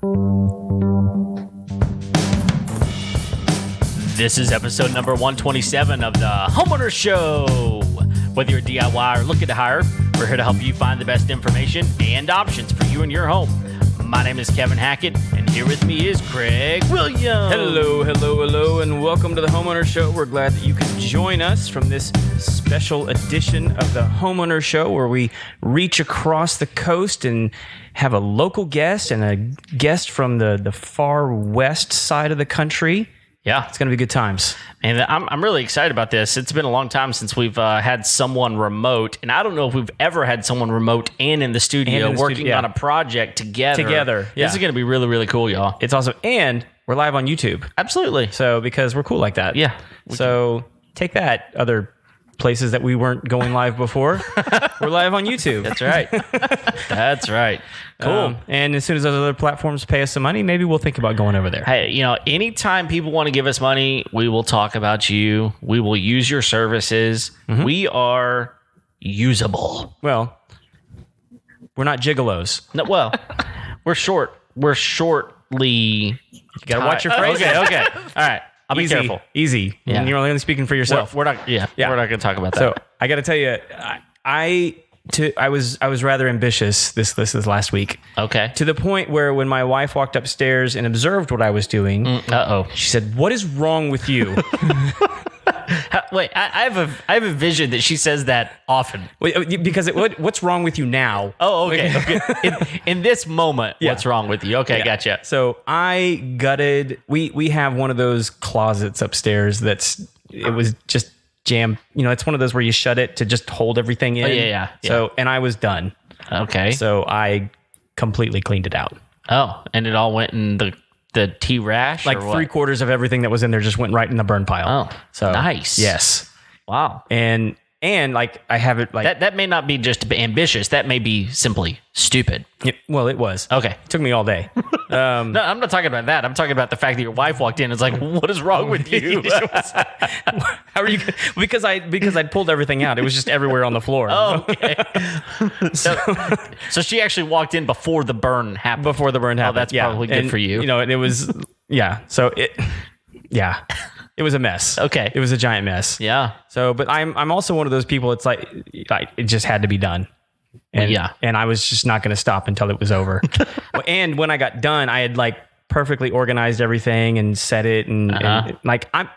This is episode number 127 of the Homeowners Show. Whether you're a DIY or looking to hire, we're here to help you find the best information and options for you and your home. My name is Kevin Hackett, and here with me is Craig Williams. Hello, and welcome to the Homeowners Show. We're glad that you can join us from this special edition of the Homeowners Show, where we reach across the coast and have a local guest and a guest from the far west side of the country. Yeah, it's going to be good times. And I'm really excited about this. It's been a long time since we've had someone remote, and I don't know if we've ever had someone remote and in the studio working on a project together. Yeah. This is going to be really, really cool, y'all. It's awesome. And we're live on YouTube. Absolutely. So, because we're cool like that. Yeah. So, take that, other places that we weren't going live before. We're live on YouTube. That's right. That's right. Cool. And as soon as those other platforms pay us some money, maybe we'll think about going over there. Hey, anytime people want to give us money, we will talk about you. We will use your services. Mm-hmm. We are usable. Well, we're not gigolos. No, well, we're shortly. You got to watch your phrasing. Okay. All right. I'll be careful. Easy. Yeah. And you're only speaking for yourself. We're not. Yeah. We're not going to talk about that. So I got to tell you, I was rather ambitious this last week. Okay. To the point where when my wife walked upstairs and observed what I was doing, she said, "What is wrong with you?" Wait, I have a vision that she says that often. Wait, because what's wrong with you now? Oh, okay. In this moment, what's wrong with you? Okay, gotcha. So I gutted. We have one of those closets upstairs it was just jammed. It's one of those where you shut it to just hold everything in. Oh, yeah. So, and I was done. Okay. So I completely cleaned it out. Oh, and it all went in the T-rash? Like 3/4 of everything that was in there just went right in the burn pile. Oh, so nice. Yes. Wow. And like I have it like that may not be just ambitious. That may be simply stupid. It was. Okay. It took me all day. No, I'm not talking about that. I'm talking about the fact that your wife walked in and was like, "What is wrong with you?" How are you? Because I'd pulled everything out. It was just everywhere on the floor. Oh, okay. So she actually walked in before the burn happened. Oh, that's probably good for you. And it was So it was a mess. Okay. It was a giant mess. Yeah. So, but I'm also one of those people. It's like it just had to be done. And I was just not going to stop until it was over. And when I got done, I had like perfectly organized everything and set it. And like, I'm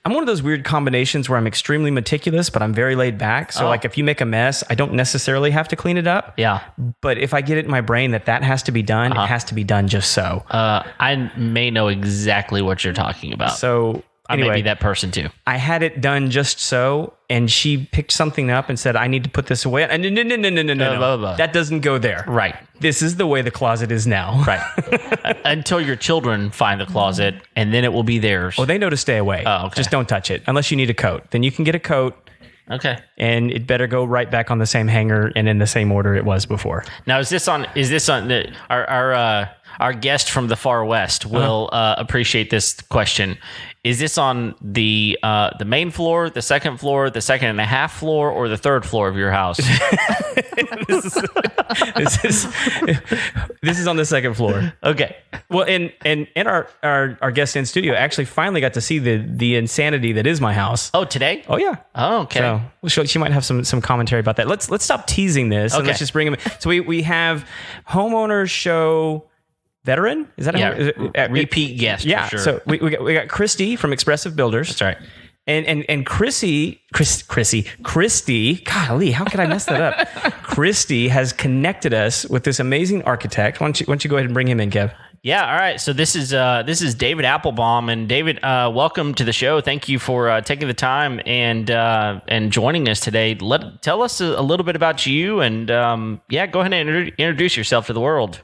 one of those weird combinations where I'm extremely meticulous, but I'm very laid back. So like if you make a mess, I don't necessarily have to clean it up. Yeah. But if I get it in my brain that has to be done, it has to be done just so. I may know exactly what you're talking about. So anyway, I may be that person too. I had it done just so, and she picked something up and said, "I need to put this away." And no. That doesn't go there. Right. This is the way the closet is now. Right. Until your children find the closet, and then it will be theirs. Oh, they know to stay away. Oh, okay. Just don't touch it unless you need a coat. Then you can get a coat. Okay. And it better go right back on the same hanger and in the same order it was before. Now, is this on our guest from the far west will appreciate this question. Is this on the main floor, the second floor, the second and a half floor, or the third floor of your house? This is on the second floor. Okay. Well, and our guest in studio actually finally got to see the insanity that is my house. Oh, today? Oh, yeah. Oh, okay. So she might have some commentary about that. Let's stop teasing this and let's just bring him in. So we have Homeowners Show veteran. Is that repeat guest? Yeah. For sure. So we got Kristy from Expressive Builders. That's right. And Kristy, golly, how could I mess that up? Kristy has connected us with this amazing architect. Why don't you go ahead and bring him in, Kev? Yeah, all right. So this is David Applebaum, and David, welcome to the show. Thank you for taking the time and joining us today. Tell us a little bit about you, and go ahead and introduce yourself to the world.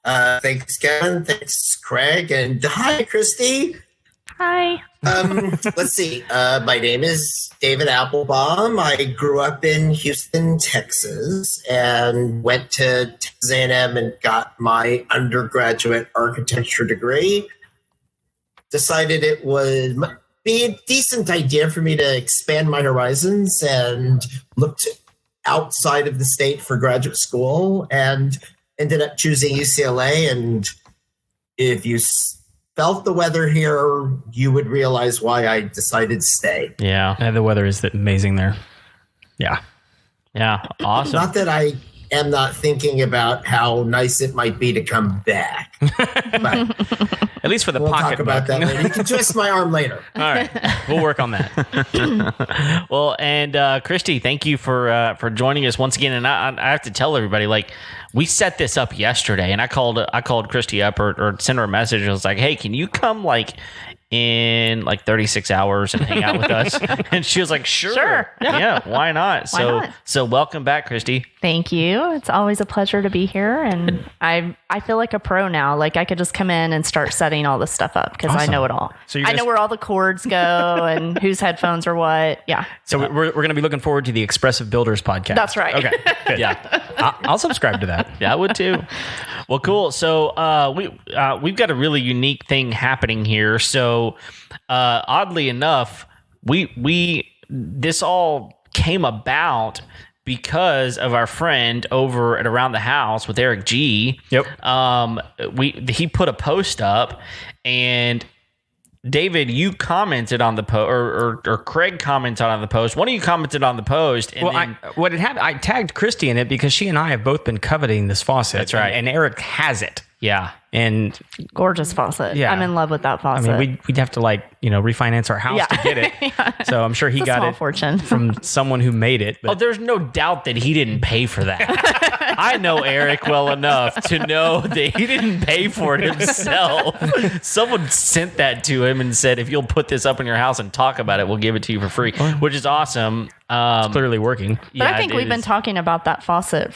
Thanks, Kevin. Thanks, Craig, and hi, Kristy. Hi. Let's see. My name is David Applebaum. I grew up in Houston, Texas, and went to Texas A&M and got my undergraduate architecture degree. Decided it would be a decent idea for me to expand my horizons and looked outside of the state for graduate school and ended up choosing UCLA. And if you felt the weather here, you would realize why I decided to stay. Yeah. And the weather is amazing there. Yeah. Yeah. Awesome. Not that I am not thinking about how nice it might be to come back. But at least for the we'll pocket talk about that later. You can twist my arm later. All right. We'll work on that. Well, and Kristy, thank you for joining us once again. And I have to tell everybody, like, we set this up yesterday, and I called Kristy up or sent her a message. I was like, hey, can you come like in like 36 hours and hang out with us? And she was like, sure. Yeah, why not? So welcome back, Kristy. Thank you. It's always a pleasure to be here. And I feel like a pro now. Like I could just come in and start setting all this stuff up because I know it all. So I know where all the cords go and whose headphones are what. Yeah. So we're going to be looking forward to the Expressive Builders podcast. That's right. Okay. Good. Yeah. I'll subscribe to that. Yeah, I would too. Well, cool. So we've got a really unique thing happening here. So oddly enough, this all came about because of our friend over at Around the House with Eric G. Yep. He put a post up, and David, you commented on the post, or Craig commented on the post. One of you commented on the post. And I tagged Kristy in it because she and I have both been coveting this faucet. That's right. And Eric has it. Yeah. And gorgeous faucet. Yeah. I'm in love with that faucet. I mean, we'd have to refinance our house to get it. Yeah. So I'm sure he got it fortune. from someone who made it. But there's no doubt that he didn't pay for that. I know Eric well enough to know that he didn't pay for it himself. Someone sent that to him and said, if you'll put this up in your house and talk about it, we'll give it to you for free, which is awesome. It's clearly working. But I think we've been talking about that faucet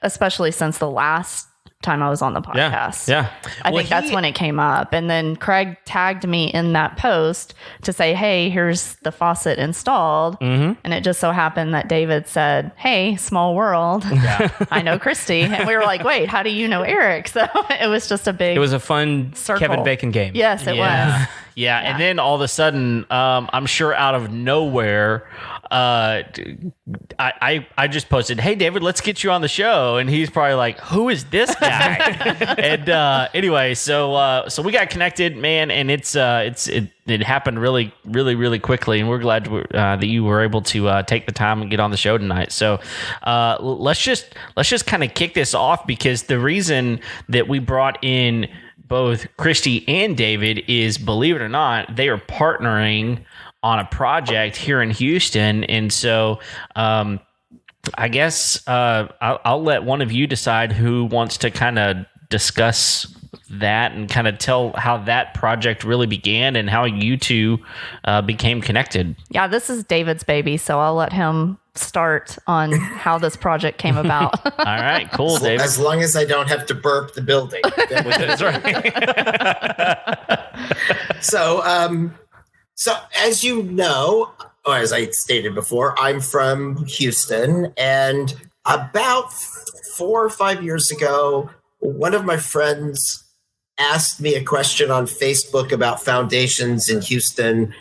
especially since the last time I was on the podcast. Yeah. I think that's when it came up. And then Craig tagged me in that post to say, hey, here's the faucet installed. Mm-hmm. And it just so happened that David said, hey, small world. Yeah. I know Kristy. And we were like, wait, how do you know Eric? So it was just it was a fun circle. Kevin Bacon game. Yes, it was. Yeah. And then all of a sudden, I'm sure out of nowhere, I just posted, hey David, let's get you on the show, and he's probably like, who is this guy? And anyway, so we got connected, man, and it happened really, really, really quickly, and we're glad that you were able to take the time and get on the show tonight. So let's just kind of kick this off, because the reason that we brought in both Kristy and David is, believe it or not, they are partnering on a project here in Houston. And so I guess I'll let one of you decide who wants to kind of discuss that and kind of tell how that project really began and how you two became connected. Yeah, this is David's baby, so I'll let him start on how this project came about. All right, cool, David. As long as I don't have to burp the building. That's right. So as you know, or as I stated before, I'm from Houston, and about 4 or 5 years ago, one of my friends asked me a question on Facebook about foundations in Houston,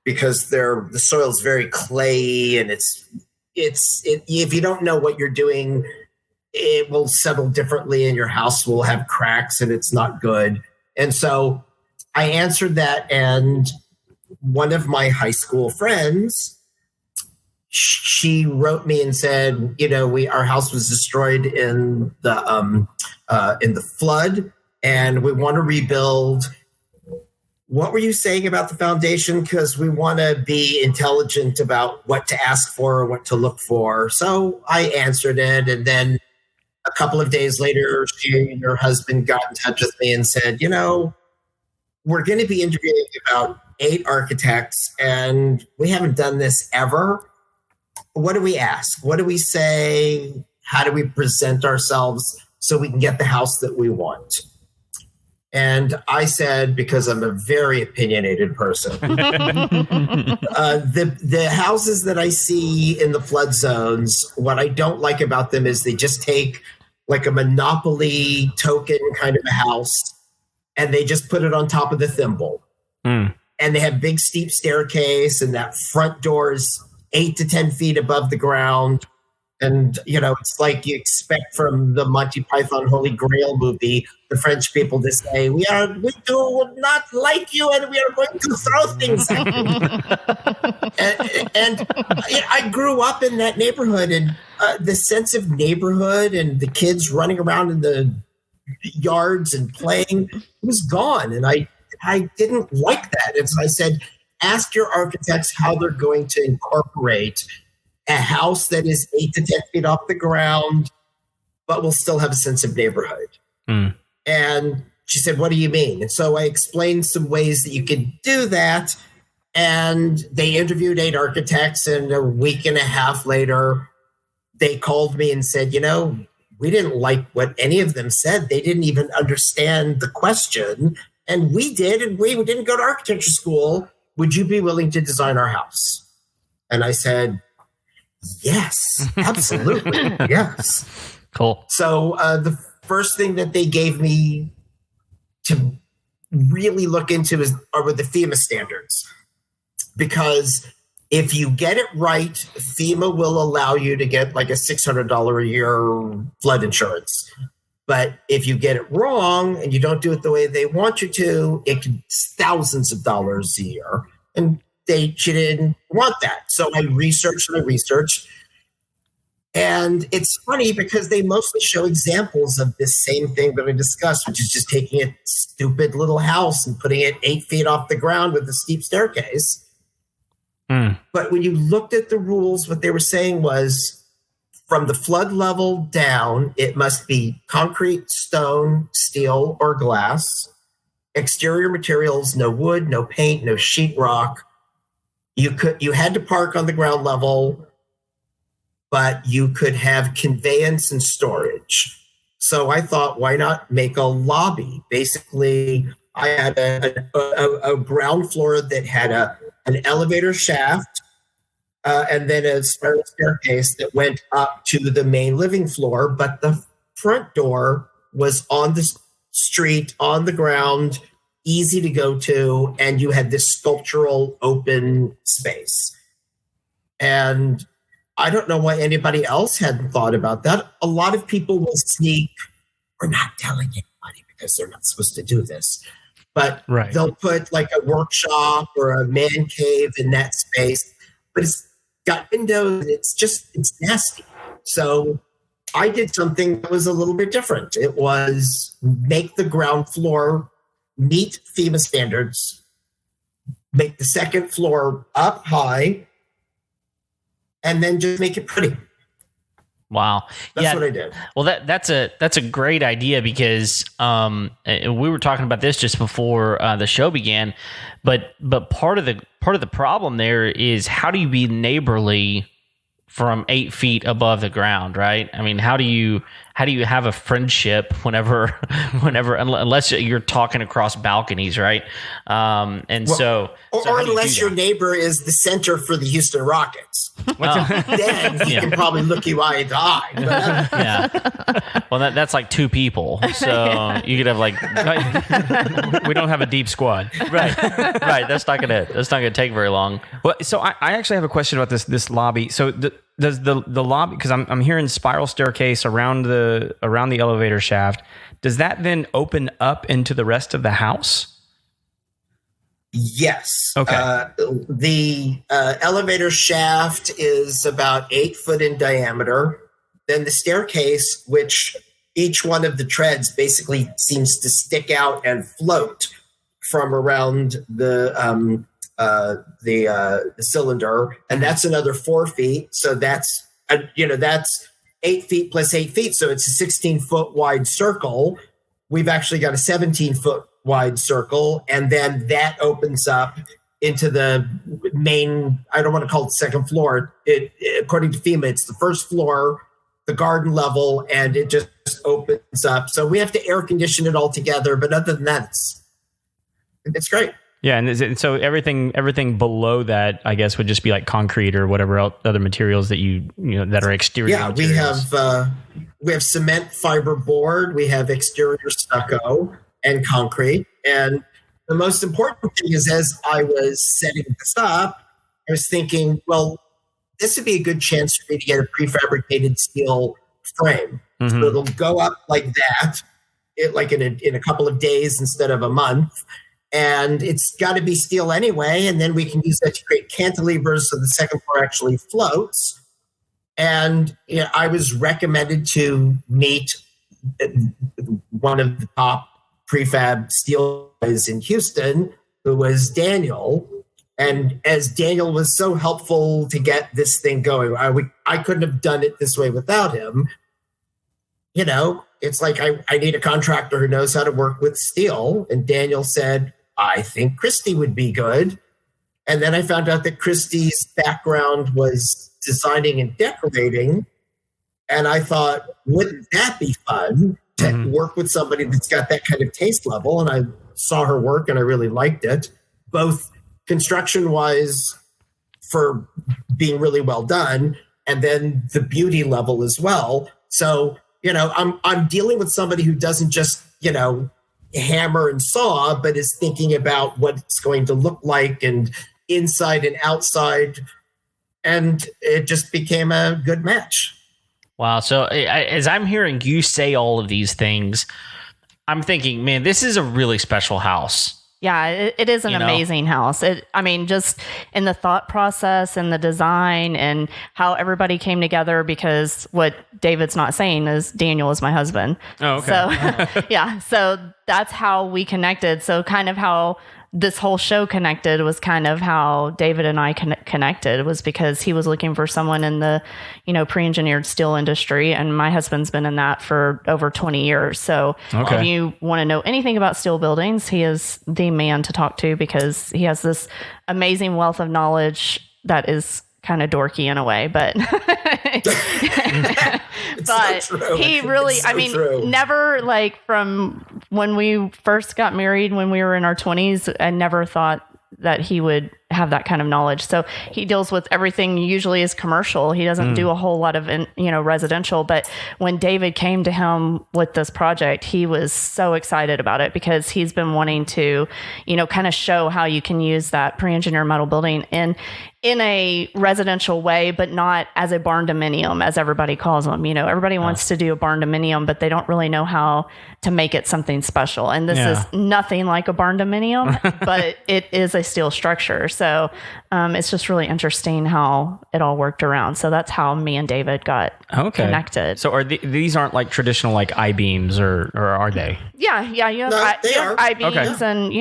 because the soil is very clayey, and if you don't know what you're doing, it will settle differently, and your house will have cracks, and it's not good. And so I answered that, and one of my high school friends, she wrote me and said, our house was destroyed in the flood, and we want to rebuild. What were you saying about the foundation? Because we want to be intelligent about what to ask for or what to look for. So I answered it, and then a couple of days later, she and her husband got in touch with me and said, we're going to be interviewing about 8 architects, and we haven't done this ever. What do we ask? What do we say? How do we present ourselves so we can get the house that we want? And I said, because I'm a very opinionated person, the houses that I see in the flood zones, what I don't like about them is they just take like a monopoly token kind of a house, and they just put it on top of the thimble. Mm. And they have big steep staircase, and that front door is 8 to 10 feet above the ground. And, it's like you expect from the Monty Python Holy Grail movie, the French people to say, we do not like you and we are going to throw things at you. and I grew up in that neighborhood, and the sense of neighborhood and the kids running around in the yards and playing was gone. And I didn't like that. And so I said, ask your architects how they're going to incorporate a house that is 8 to 10 feet off the ground, but will still have a sense of neighborhood. And she said, what do you mean? And so I explained some ways that you could do that. And they interviewed 8 architects. And a week and a half later, they called me and said, we didn't like what any of them said. They didn't even understand the question. And we did. And we didn't go to architecture school. Would you be willing to design our house? And I said, yes, absolutely. Yes. Cool. So the first thing that they gave me to really look into were the FEMA standards, because if you get it right, FEMA will allow you to get like a $600 a year flood insurance. But if you get it wrong and you don't do it the way they want you to, it can be thousands of dollars a year. And she didn't want that. So I researched. And it's funny because they mostly show examples of this same thing that I discussed, which is just taking a stupid little house and putting it 8 feet off the ground with a steep staircase. But when you looked at the rules, what they were saying was from the flood level down, it must be concrete, stone, steel, or glass. Exterior materials, no wood, no paint, no sheetrock. You had to park on the ground level, but you could have conveyance and storage. So I thought, why not make a lobby? Basically, I had a ground floor that had an elevator shaft and then a spiral staircase that went up to the main living floor. But the front door was on the street, on the ground, easy to go to, and you had this sculptural open space. And I don't know why anybody else hadn't thought about that. A lot of people will sneak, we're not telling anybody because they're not supposed to do this, but they'll put like a workshop or a man cave in that space, but it's got windows and it's nasty. So I did something that was a little bit different. It was make the ground floor meet FEMA standards, make the second floor up high, and then just make it pretty. Wow. That's what I did. Well, that's a great idea because we were talking about this just before the show began, but part of the problem there is how do you be neighborly from 8 feet above the ground, right? I mean, how do you have a friendship whenever unless you're talking across balconies, right? Or unless your neighbor is the center for the Houston Rockets. Then he can probably look you eye to eye. Yeah. Well, that's like 2 people, so you could have like we don't have a deep squad, right? That's not gonna take very long. Well, so I actually have a question about this lobby. So does the lobby, because I'm hearing spiral staircase around the elevator shaft, does that then open up into the rest of the house? Yes. Okay. The elevator shaft is about 8 foot in diameter. Then the staircase, which each one of the treads basically seems to stick out and float from around the cylinder, and that's another 4 feet. So that's 8 feet plus 8 feet. So it's a 16-foot wide circle. We've actually got a 17-foot wide circle, and then that opens up into the main, I don't want to call it second floor. According to FEMA, it's the first floor, the garden level, and it just opens up. So we have to air condition it all together, but other than that, it's great. Yeah, and so everything below that, I guess, would just be like concrete or whatever other materials that that are exterior. Yeah, materials. we have cement fiber board, we have exterior stucco and concrete. And the most important thing is, as I was setting this up, I was thinking, well, this would be a good chance for me to get a prefabricated steel frame. So it'll go up like that, in a couple of days instead of a month. And it's got to be steel anyway. And then we can use that to create cantilevers so the second floor actually floats. And I was recommended to meet one of the top prefab steel guys in Houston, who was Daniel. And as Daniel was so helpful to get this thing going, I couldn't have done it this way without him. It's like I need a contractor who knows how to work with steel. And Daniel said, I think Kristy would be good. And then I found out that Kristy's background was designing and decorating. And I thought, wouldn't that be fun to work with somebody that's got that kind of taste level? And I saw her work and I really liked it, both construction-wise for being really well done, and then the beauty level as well. So, I'm dealing with somebody who doesn't just, hammer and saw, but is thinking about what it's going to look like and inside and outside. And it just became a good match. Wow. So as I'm hearing you say all of these things, I'm thinking, man, this is a really special house. Yeah, it is an amazing house. Just in the thought process and the design and how everybody came together, because what David's not saying is Daniel is my husband. Oh, okay. So, yeah, so that's how we connected. So kind of how this whole show connected was kind of how David and I connected, was because he was looking for someone in the, pre-engineered steel industry. And my husband's been in that for over 20 years. So if you want to know anything about steel buildings, he is the man to talk to, because he has this amazing wealth of knowledge that is kind of dorky in a way, but he really, never, like, from when we first got married, when we were in our 20s, I never thought that he would have that kind of knowledge. So he deals with everything usually is commercial. He doesn't do a whole lot of, residential. But when David came to him with this project, he was so excited about it, because he's been wanting to, kind of show how you can use that pre-engineered metal building in a residential way, but not as a barn dominium, as everybody calls them. Everybody wants to do a barn dominium, but they don't really know how to make it something special. And this is nothing like a barn dominium, but it is a steel structure. So it's just really interesting how it all worked around. So that's how me and David got connected. So these aren't like traditional like I-beams, or are they? Yeah. You have I-beams and,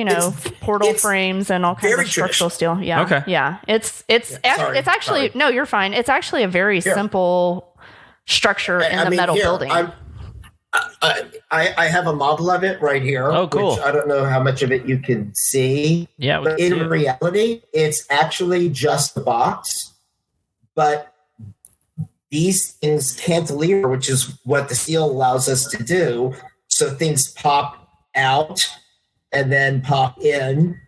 portal frames and all kinds of structural steel. Yeah. Okay. Yeah. It's actually, no, you're fine. It's actually a very simple structure in the metal building. I have a model of it right here. Oh, cool. Which I don't know how much of it you can see. Yeah. But in reality, it's actually just the box. But these things cantilever, which is what the steel allows us to do. So things pop out and then pop in.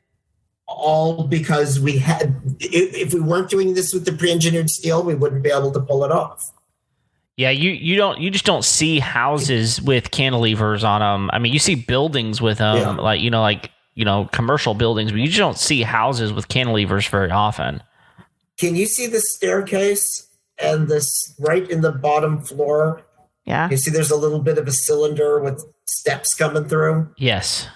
All because if we weren't doing this with the pre-engineered steel, we wouldn't be able to pull it off. Yeah, you just don't see houses with cantilevers on them. I mean, you see buildings with them, commercial buildings, but you just don't see houses with cantilevers very often. Can you see the staircase and this right in the bottom floor? Yeah. You see there's a little bit of a cylinder with steps coming through? Yes.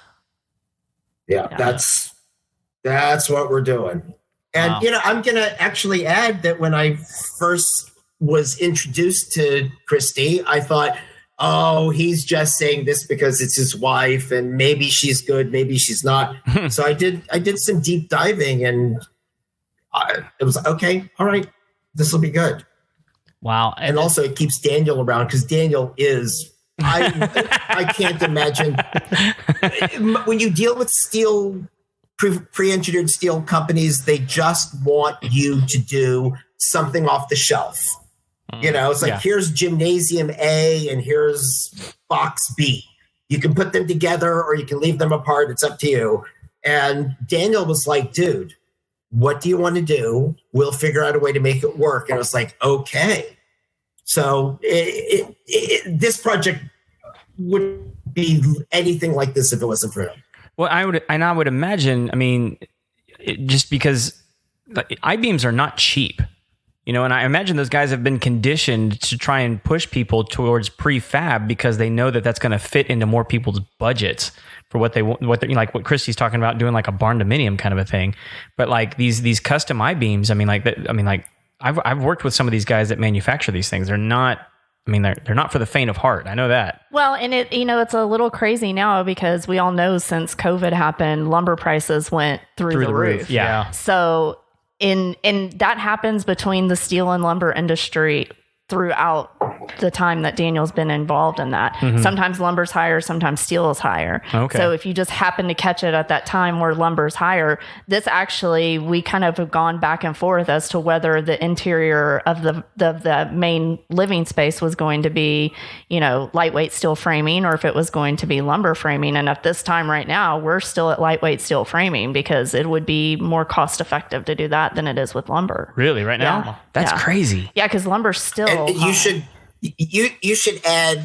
Yeah. That's what we're doing. And, I'm going to actually add that when I first was introduced to Kristy, I thought, oh, he's just saying this because it's his wife and maybe she's good, maybe she's not. So I did some deep diving, and it was okay. All right, this will be good. Wow. And also it keeps Daniel around, because Daniel is, I can't imagine when you deal with steel, pre-engineered steel companies, they just want you to do something off the shelf. It's like, here's gymnasium A and here's box B. You can put them together or you can leave them apart. It's up to you. And Daniel was like, dude, what do you want to do? We'll figure out a way to make it work. And I was like, okay. So this project wouldn't be anything like this if it wasn't for him. Well, I would imagine, just because I-beams are not cheap. And I imagine those guys have been conditioned to try and push people towards prefab because they know that that's going to fit into more people's budgets for what they want, like what Kristy's talking about, doing like a barn dominium kind of a thing. But like these custom I-beams, I've worked with some of these guys that manufacture these things. They're not for the faint of heart. I know that. Well, and it's a little crazy now because we all know since COVID happened, lumber prices went through the roof. Yeah. So and that happens between the steel and lumber industry throughout the time that Daniel's been involved in that. Mm-hmm. Sometimes lumber's higher, sometimes steel is higher. Okay. So if you just happen to catch it at that time where lumber's higher, this actually, we kind of have gone back and forth as to whether the interior of the main living space was going to be, lightweight steel framing or if it was going to be lumber framing. And at this time right now, we're still at lightweight steel framing because it would be more cost effective to do that than it is with lumber. Really? Right now? Yeah. That's crazy. Yeah, because lumber's still and you should add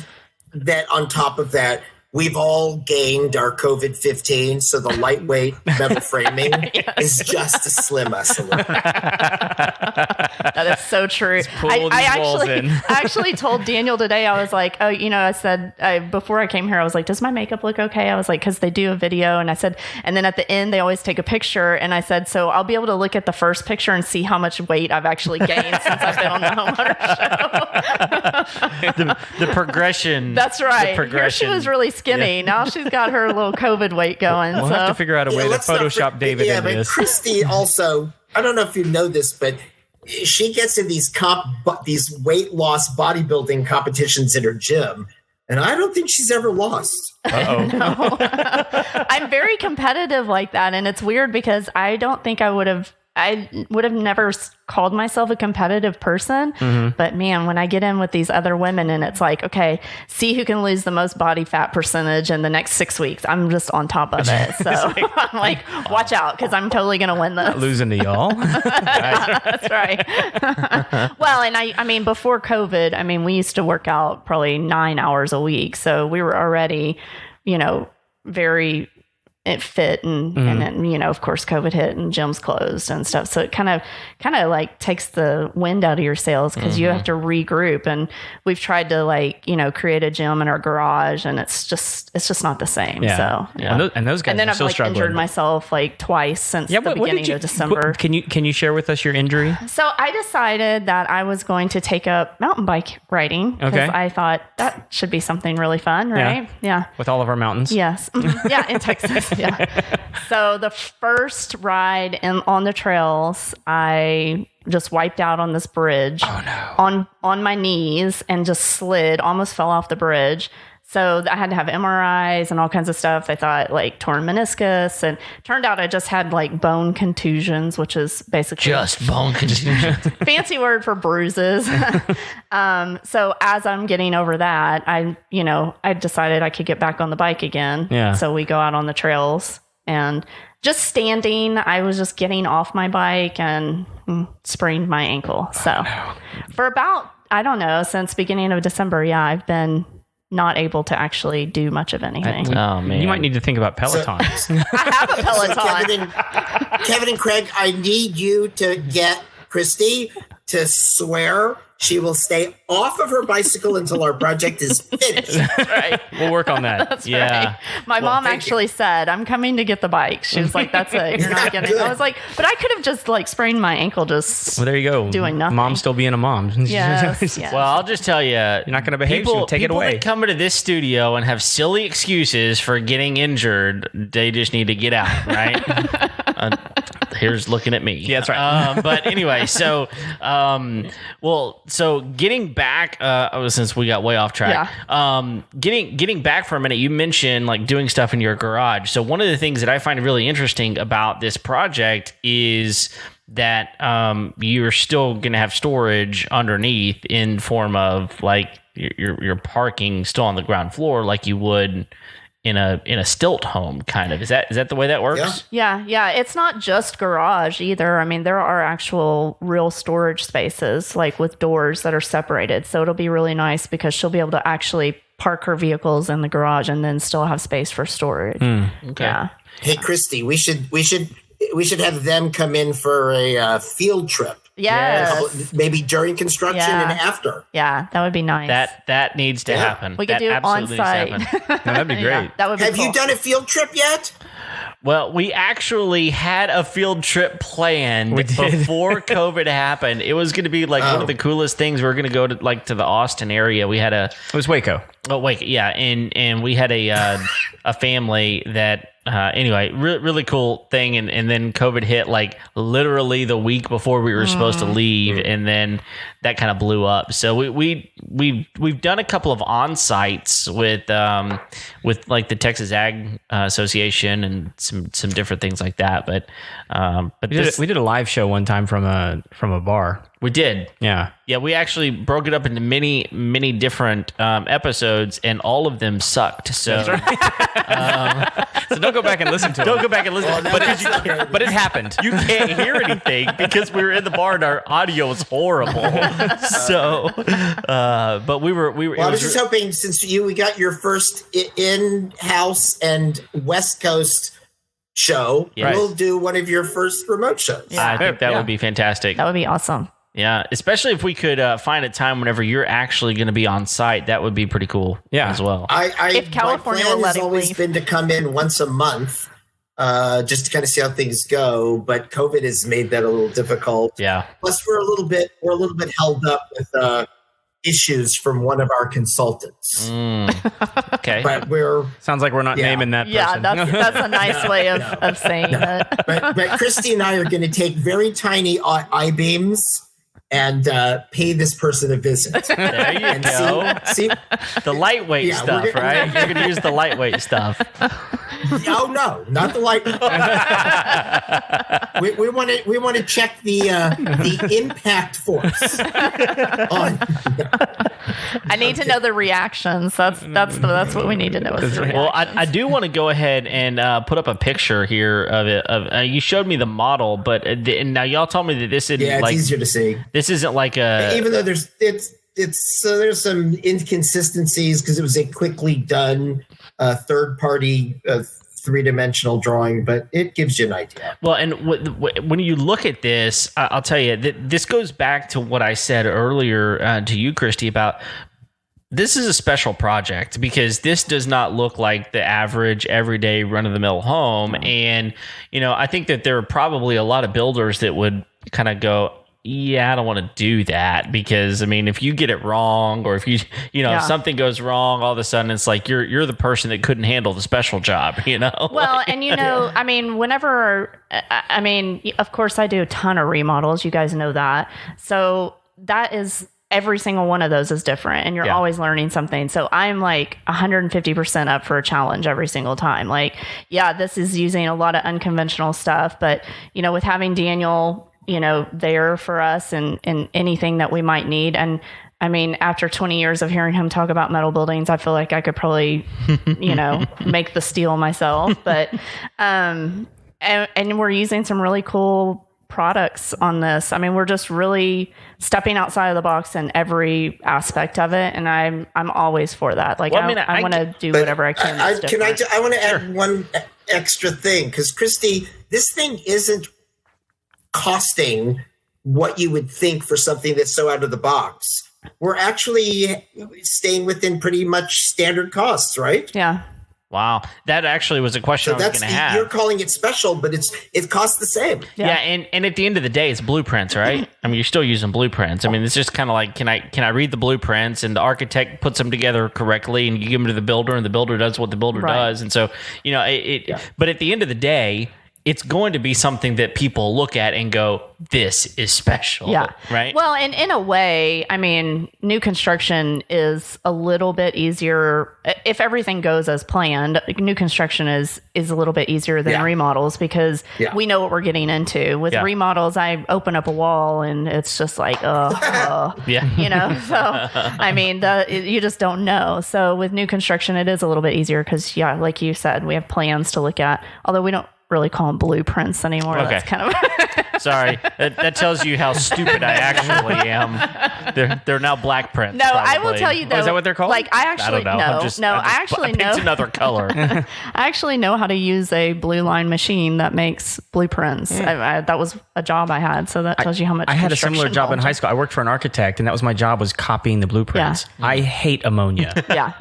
that on top of that, we've all gained our COVID-15, so the lightweight metal framing is just to slim us a little. That is so true. I actually told Daniel today, I was like, I said, before I came here, I was like, does my makeup look okay? I was like, because they do a video. And I said, and then at the end, they always take a picture. And I said, so I'll be able to look at the first picture and see how much weight I've actually gained since I've been on the Homeowners show. the progression. That's right. The progression. Here she was really skinny. Yeah. Now she's got her little COVID weight going. We'll have to figure out a way to Photoshop David in but this. Kristy also, I don't know if you know this, but she gets in these weight loss bodybuilding competitions in her gym. And I don't think she's ever lost. Uh-oh. No. I'm very competitive like that. And it's weird because I don't think I would have never called myself a competitive person. Mm-hmm. But man, when I get in with these other women and it's like, okay, see who can lose the most body fat percentage in the next 6 weeks. I'm just on top of it. So I'm like, watch out because I'm totally going to win this. Not losing to y'all. That's right. Well, and I mean, before COVID, we used to work out probably 9 hours a week. So we were already, very fit and then of course COVID hit and gyms closed and stuff, so it kind of like takes the wind out of your sails because you have to regroup. And we've tried to create a gym in our garage and it's just not the same. So and those guys, and then are I've still struggling. Injured myself twice since the beginning of December. Can you share with us your injury? So I decided that I was going to take up mountain bike riding because I thought that should be something really fun, right? Yeah. With all of our mountains. Yes. Yeah, in Texas. Yeah. So the first ride on the trails, I just wiped out on this bridge on my knees and just slid, almost fell off the bridge. So I had to have MRIs and all kinds of stuff. They thought torn meniscus, and turned out I just had bone contusions, which is basically just bone contusions. Fancy word for bruises. So as I'm getting over that, I decided I could get back on the bike again. Yeah. So we go out on the trails and just standing, I was just getting off my bike and sprained my ankle. So for about, I don't know, since beginning of December, I've been not able to actually do much of anything. Oh man, you might need to think about Peloton. I have a Peloton. So Kevin and Craig, I need you to get Kristy to swear she will stay off of her bicycle until our project is finished. That's right. We'll work on that. That's right. My mom actually said, I'm coming to get the bike. She was like, that's it. You're not getting it. I was like, but I could have just sprained my ankle just there you go. Doing nothing. Mom still being a mom. Yes. Well, I'll just tell you. You're not going to behave, so take it away. People that come into this studio and have silly excuses for getting injured, they just need to get out, right? Here's looking at me. Yeah, that's right. But anyway, so getting back, since we got way off track, getting back for a minute, you mentioned doing stuff in your garage. So one of the things that I find really interesting about this project is that you're still going to have storage underneath in form of your parking still on the ground floor like you would in a stilt home, kind of. Is that the way that works? Yeah. It's not just garage either. There are actual real storage spaces with doors that are separated. So it'll be really nice because she'll be able to actually park her vehicles in the garage and then still have space for storage. Okay. Yeah. Hey, Kristy, we should have them come in for a field trip Yes. Maybe during construction Yeah. and after. Yeah, that would be nice. That needs to happen. we could That do it on absolutely needs to site. happen. No, that'd be great. Yeah, that would be Have cool. you done a field trip yet? Well, we actually had a field trip planned We did. before COVID happened. It was going to be like one of the coolest things. We were going to go to the Austin area. We had It was Waco. and we had a family that anyway, really cool thing, and then COVID hit like literally the week before we were supposed to leave, and then that kind of blew up. So we've done a couple of on sites with like the Texas Ag Association and some different things like that. But We did a live show one time from a bar. we did. Yeah. Yeah, we actually broke it up into many different episodes, and all of them sucked. So So don't go back and listen to it. don't go back and listen. But it happened. You can't hear anything because we were in the bar and our audio was horrible. So, but we were. Well, I was just hoping, since we got your first in-house and West Coast show, Yes. we'll do one of your first remote shows. Yeah. I think that Yeah. would be fantastic. That would be awesome. Yeah, especially if we could find a time whenever you're actually going to be on site. That would be pretty cool. Yeah. as well. If California my will plan let has him always leave. been to come in once a month, just to kind of see how things go. But COVID has made that a little difficult. Yeah. Plus, we're a little bit held up with issues from one of our consultants. Okay. But we're Sounds like we're not Yeah. naming that person. Yeah, that's a nice way of saying it. but Kristy and I are going to take very tiny I-beams and pay this person a visit. There you And go. see, The lightweight Yeah, stuff, we're gonna- right? You're going to use the lightweight stuff. oh no, not the light. we want to check the impact force. I need to know the reactions. That's what we need to know. Is the Well, I reactions. do want to go ahead and put up a picture here of it. You showed me the model, but and now y'all told me that this isn't Yeah, it's like easier to see. this isn't like a. Even though there's some inconsistencies because it was a quickly done third party 3-dimensional drawing, but it gives you an idea. Well, and when you look at this, I'll tell you that this goes back to what I said earlier to you, Kristy, about this is a special project because this does not look like the average everyday run-of-the-mill home. And, I think that there are probably a lot of builders that would kind of go, yeah, I don't want to do that because, I mean, if you get it wrong or if if something goes wrong, all of a sudden it's like you're the person that couldn't handle the special job, Well, and I mean, of course I do a ton of remodels. You guys know that. So that is, every single one of those is different and you're always learning something. So I'm like 150% up for a challenge every single time. Like, yeah, this is using a lot of unconventional stuff, but with having Daniel, there for us and anything that we might need. And I mean, after 20 years of hearing him talk about metal buildings, I feel like I could probably, make the steel myself. But, and we're using some really cool products on this. I mean, we're just really stepping outside of the box in every aspect of it. And I'm always for that. Like, Well, I want to do whatever I can. I That's different. want to add one extra thing because Kristy, this thing isn't costing what you would think for something that's so out of the box. We're actually staying within pretty much standard costs, right? Yeah. Wow, that actually was a question I was going to have. You're calling it special, but it costs the same. Yeah, and at the end of the day, it's blueprints, right? I mean, you're still using blueprints. I mean, it's just kind of like, can I read the blueprints, and the architect puts them together correctly, and you give them to the builder, and the builder does what the builder does, and so But at the end of the day, it's going to be something that people look at and go, this is special. Yeah. Right. Well, and in a way, I mean, new construction is a little bit easier. If everything goes as planned, new construction is a little bit easier than remodels because we know what we're getting into. With remodels, I open up a wall and it's just like, so, I mean, you just don't know. So with new construction, it is a little bit easier because, like you said, we have plans to look at, although we don't really call them blueprints anymore. Okay. That's kind of Sorry, that tells you how stupid I actually am. They're now black prints. No, probably. I will tell you though. Oh, is that what they're called? Like I actually I don't know. I actually know. It's another color. I actually know how to use a blue line machine that makes blueprints. That was a job I had, so that tells you how much. I had a similar job in high knowledge. school. I worked for an architect, and that was my job, was copying the blueprints. Yeah. I hate ammonia. Yeah,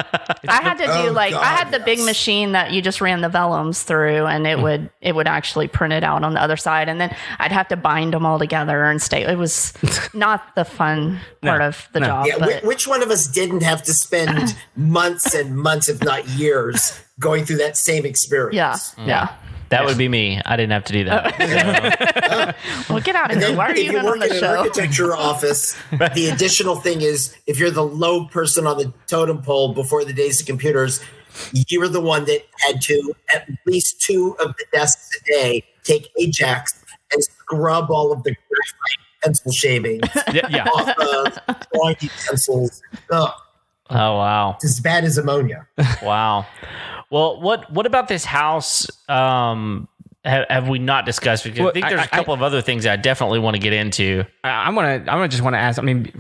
I had to do I had the big machine that you just ran the vellums through, and it would actually print it out on the other side, and then I'd have to bind them all together and stay. It was not the fun part of the job. Yeah, but which one of us didn't have to spend months and months, if not years, going through that same experience? yeah. That would be me. I didn't have to do that. Well, get out of here. Why are you If even you on work the in an show? architecture office, the additional thing is if you're the low person on the totem pole before the days of computers, you were the one that had to, at least 2 of the desks a day, take Ajax and scrub all of the graphite pencil shavings off of drawing utensils. Ugh, Oh wow. it's as bad as ammonia. Wow. Well, what about this house? Have we not discussed? Because Well, I think there's a couple of other things that I definitely want to get into. I just want to ask. I mean,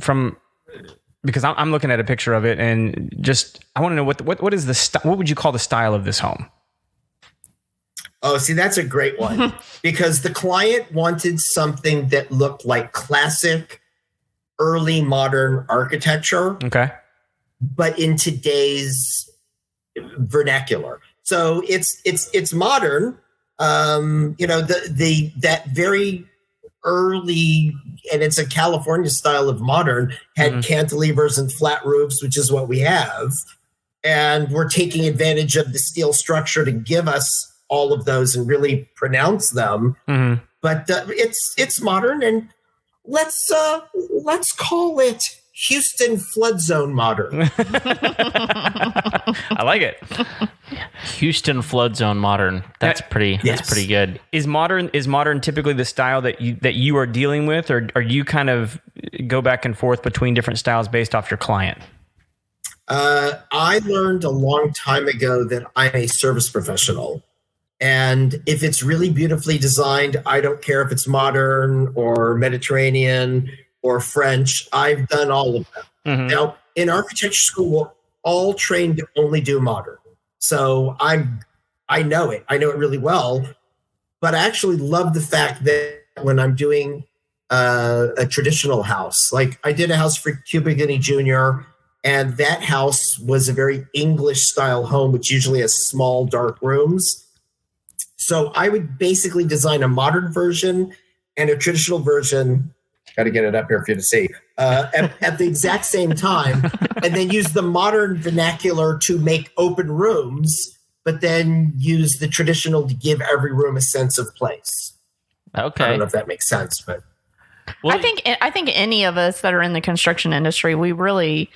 because I'm looking at a picture of it, and just I want to know what is the what would you call the style of this home? Oh, see, that's a great one because the client wanted something that looked like classic, early modern architecture, Okay. but in today's vernacular. So it's modern. That very early, and it's a California style of modern, had cantilevers and flat roofs, which is what we have. And we're taking advantage of the steel structure to give us all of those and really pronounce them. Mm-hmm. But it's modern, and let's call it Houston flood zone modern. I like it. Houston flood zone modern. That's pretty. Yes. That's pretty good. Is modern typically the style that you are dealing with, or you kind of go back and forth between different styles based off your client? I learned a long time ago that I'm a service professional. And if it's really beautifully designed, I don't care if it's modern or Mediterranean or French. I've done all of them. Mm-hmm. Now, in architecture school, we're all trained to only do modern. So I know it. I know it really well. But I actually love the fact that when I'm doing a traditional house, like I did a house for Cuba Gooding Jr., and that house was a very English style home, which usually has small, dark rooms. So I would basically design a modern version and a traditional version. Got to get it up here for you to see at the exact same time, and then use the modern vernacular to make open rooms, but then use the traditional to give every room a sense of place. Okay. I don't know if that makes sense, but Well, I think any of us that are in the construction industry, we really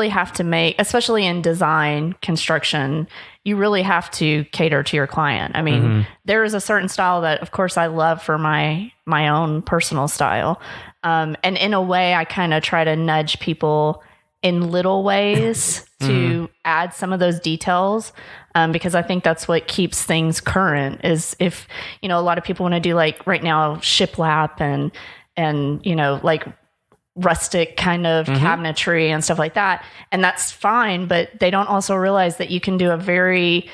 have to make, especially in design, construction, you really have to cater to your client. I mean, there is a certain style that, of course, I love for my own personal style. And in a way, I kind of try to nudge people in little ways to add some of those details. Because I think that's what keeps things current is if, a lot of people want to do like right now shiplap and, like rustic kind of cabinetry and stuff like that. And that's fine, but they don't also realize that you can do a very,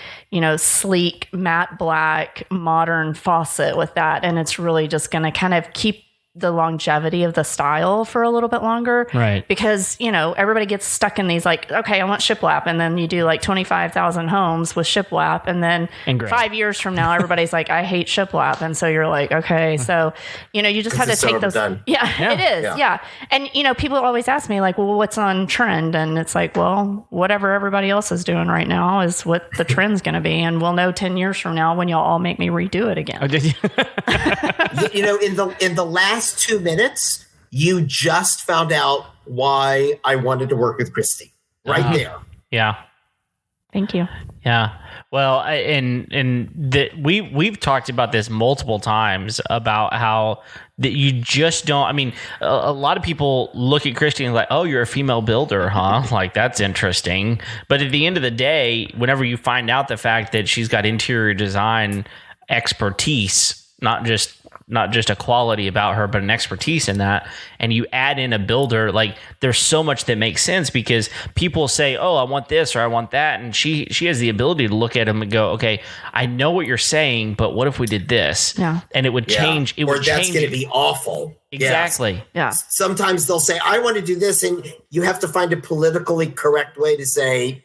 sleek, matte black, modern faucet with that. And it's really just going to kind of keep the longevity of the style for a little bit longer. Right. Because, everybody gets stuck in these like, okay, I want shiplap. And then you do like 25,000 homes with shiplap. And then And gray. 5 years from now, everybody's like, I hate shiplap. And so you're like, okay, so, you just have to it's so take those. overdone. Yeah, it is. Yeah. And, people always ask me like, well, what's on trend? And it's like, well, whatever everybody else is doing right now is what the trend's going to be. And we'll know 10 years from now when y'all all make me redo it again. Oh, did you? in the last 2 minutes, you just found out why I wanted to work with Kristy. Right there. yeah. Thank you. Yeah. Well, we've talked about this multiple times about how that you just don't. I mean, a lot of people look at Kristy and like, oh, you're a female builder, huh? Like that's interesting. But at the end of the day, whenever you find out the fact that she's got interior design expertise, not just not just a quality about her, but an expertise in that, and you add in a builder, like there's so much that makes sense because people say, oh, I want this or I want that. And she has the ability to look at them and go, okay, I know what you're saying, but what if we did this? Yeah. And it would change. It would that's change. going to be awful. Exactly. Yeah. Sometimes they'll say, I want to do this. And you have to find a politically correct way to say,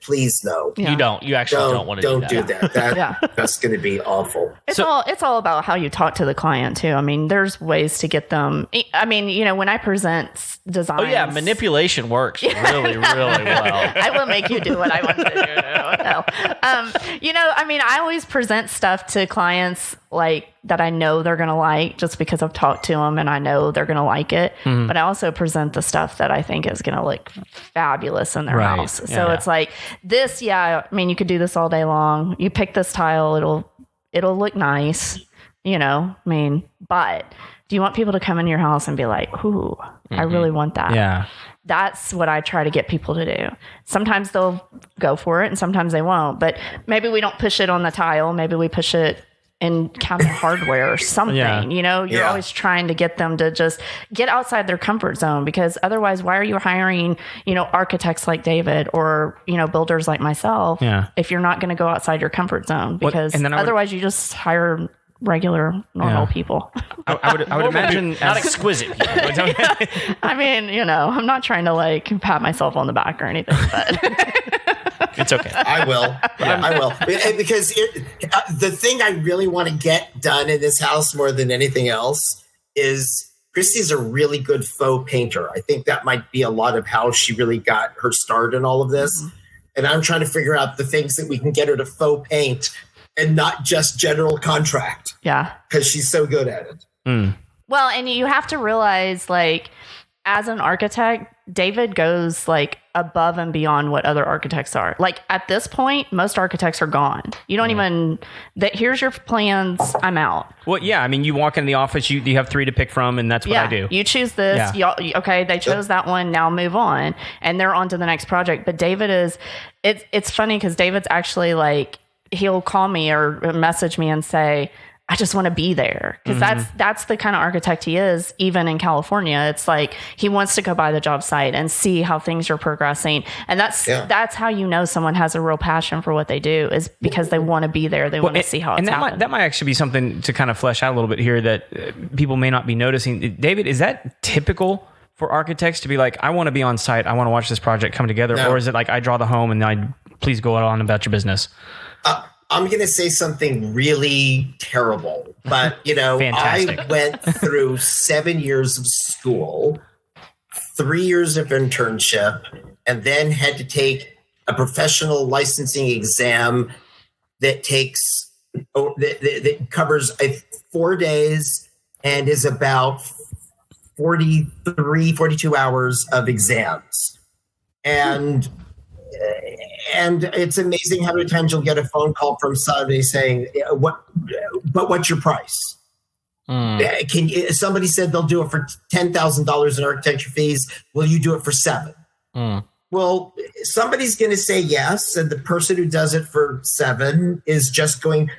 please, no. You don't. You actually don't want to do that. That's going to be awful. It's all about how you talk to the client too. I mean, there's ways to get them. I mean, you know, when I present designs. Oh yeah, manipulation works really, really well. I will make you do what I want you to do. No. You know, I mean, I always present stuff to clients like that I know they're going to like just because I've talked to them and I know they're going to like it. Mm-hmm. But I also present the stuff that I think is going to look fabulous in their house. So it's like this, I mean, you could do this all day long. You pick this tile, it'll look nice, you know, I mean, but do you want people to come in your house and be like, ooh, I really want that? Yeah. That's what I try to get people to do. Sometimes they'll go for it and sometimes they won't, but maybe we don't push it on the tile. Maybe we push it in cabinet hardware or something, you know, you're always trying to get them to just get outside their comfort zone, because otherwise, why are you hiring, you know, architects like David or, you know, builders like myself if you're not going to go outside your comfort zone? Because otherwise you just hire regular, normal people. I would imagine not exquisite people. I mean, you know, I'm not trying to like pat myself on the back or anything, but it's okay. I will. I will. Because the thing I really want to get done in this house more than anything else is Kristy's a really good faux painter. I think that might be a lot of how she really got her start in all of this. Mm-hmm. And I'm trying to figure out the things that we can get her to faux paint and not just general contract. Yeah. Because she's so good at it. Mm. Well, and you have to realize, like, as an architect, David goes like above and beyond what other architects are. Like at this point, most architects are gone. You don't even here's your plans. I'm out. Well, yeah. I mean, you walk in the office, you have 3 to pick from, and that's what I do. You choose this. Yeah. Okay. They chose that one. Now move on. And they're on to the next project. But David it's funny because David's actually like, he'll call me or message me and say, I just want to be there. Because that's the kind of architect he is, even in California. It's like he wants to go by the job site and see how things are progressing. And that's how you know someone has a real passion for what they do, is because they want to be there. They want to see how it's happening. That might actually be something to kind of flesh out a little bit here that people may not be noticing. David, is that typical for architects to be like, I want to be on site, I want to watch this project come together? No. Or is it like, I draw the home and please go on about your business? I'm going to say something really terrible, but, you know, I went through 7 years of school, 3 years of internship, and then had to take a professional licensing exam that covers 4 days and is about 42 hours of exams. And it's amazing how many times you'll get a phone call from somebody saying, what's your price? Somebody said they'll do it for $10,000 in architecture fees. Will you do it for $7,000? Well, somebody's going to say yes. And the person who does it for $7,000 is just going.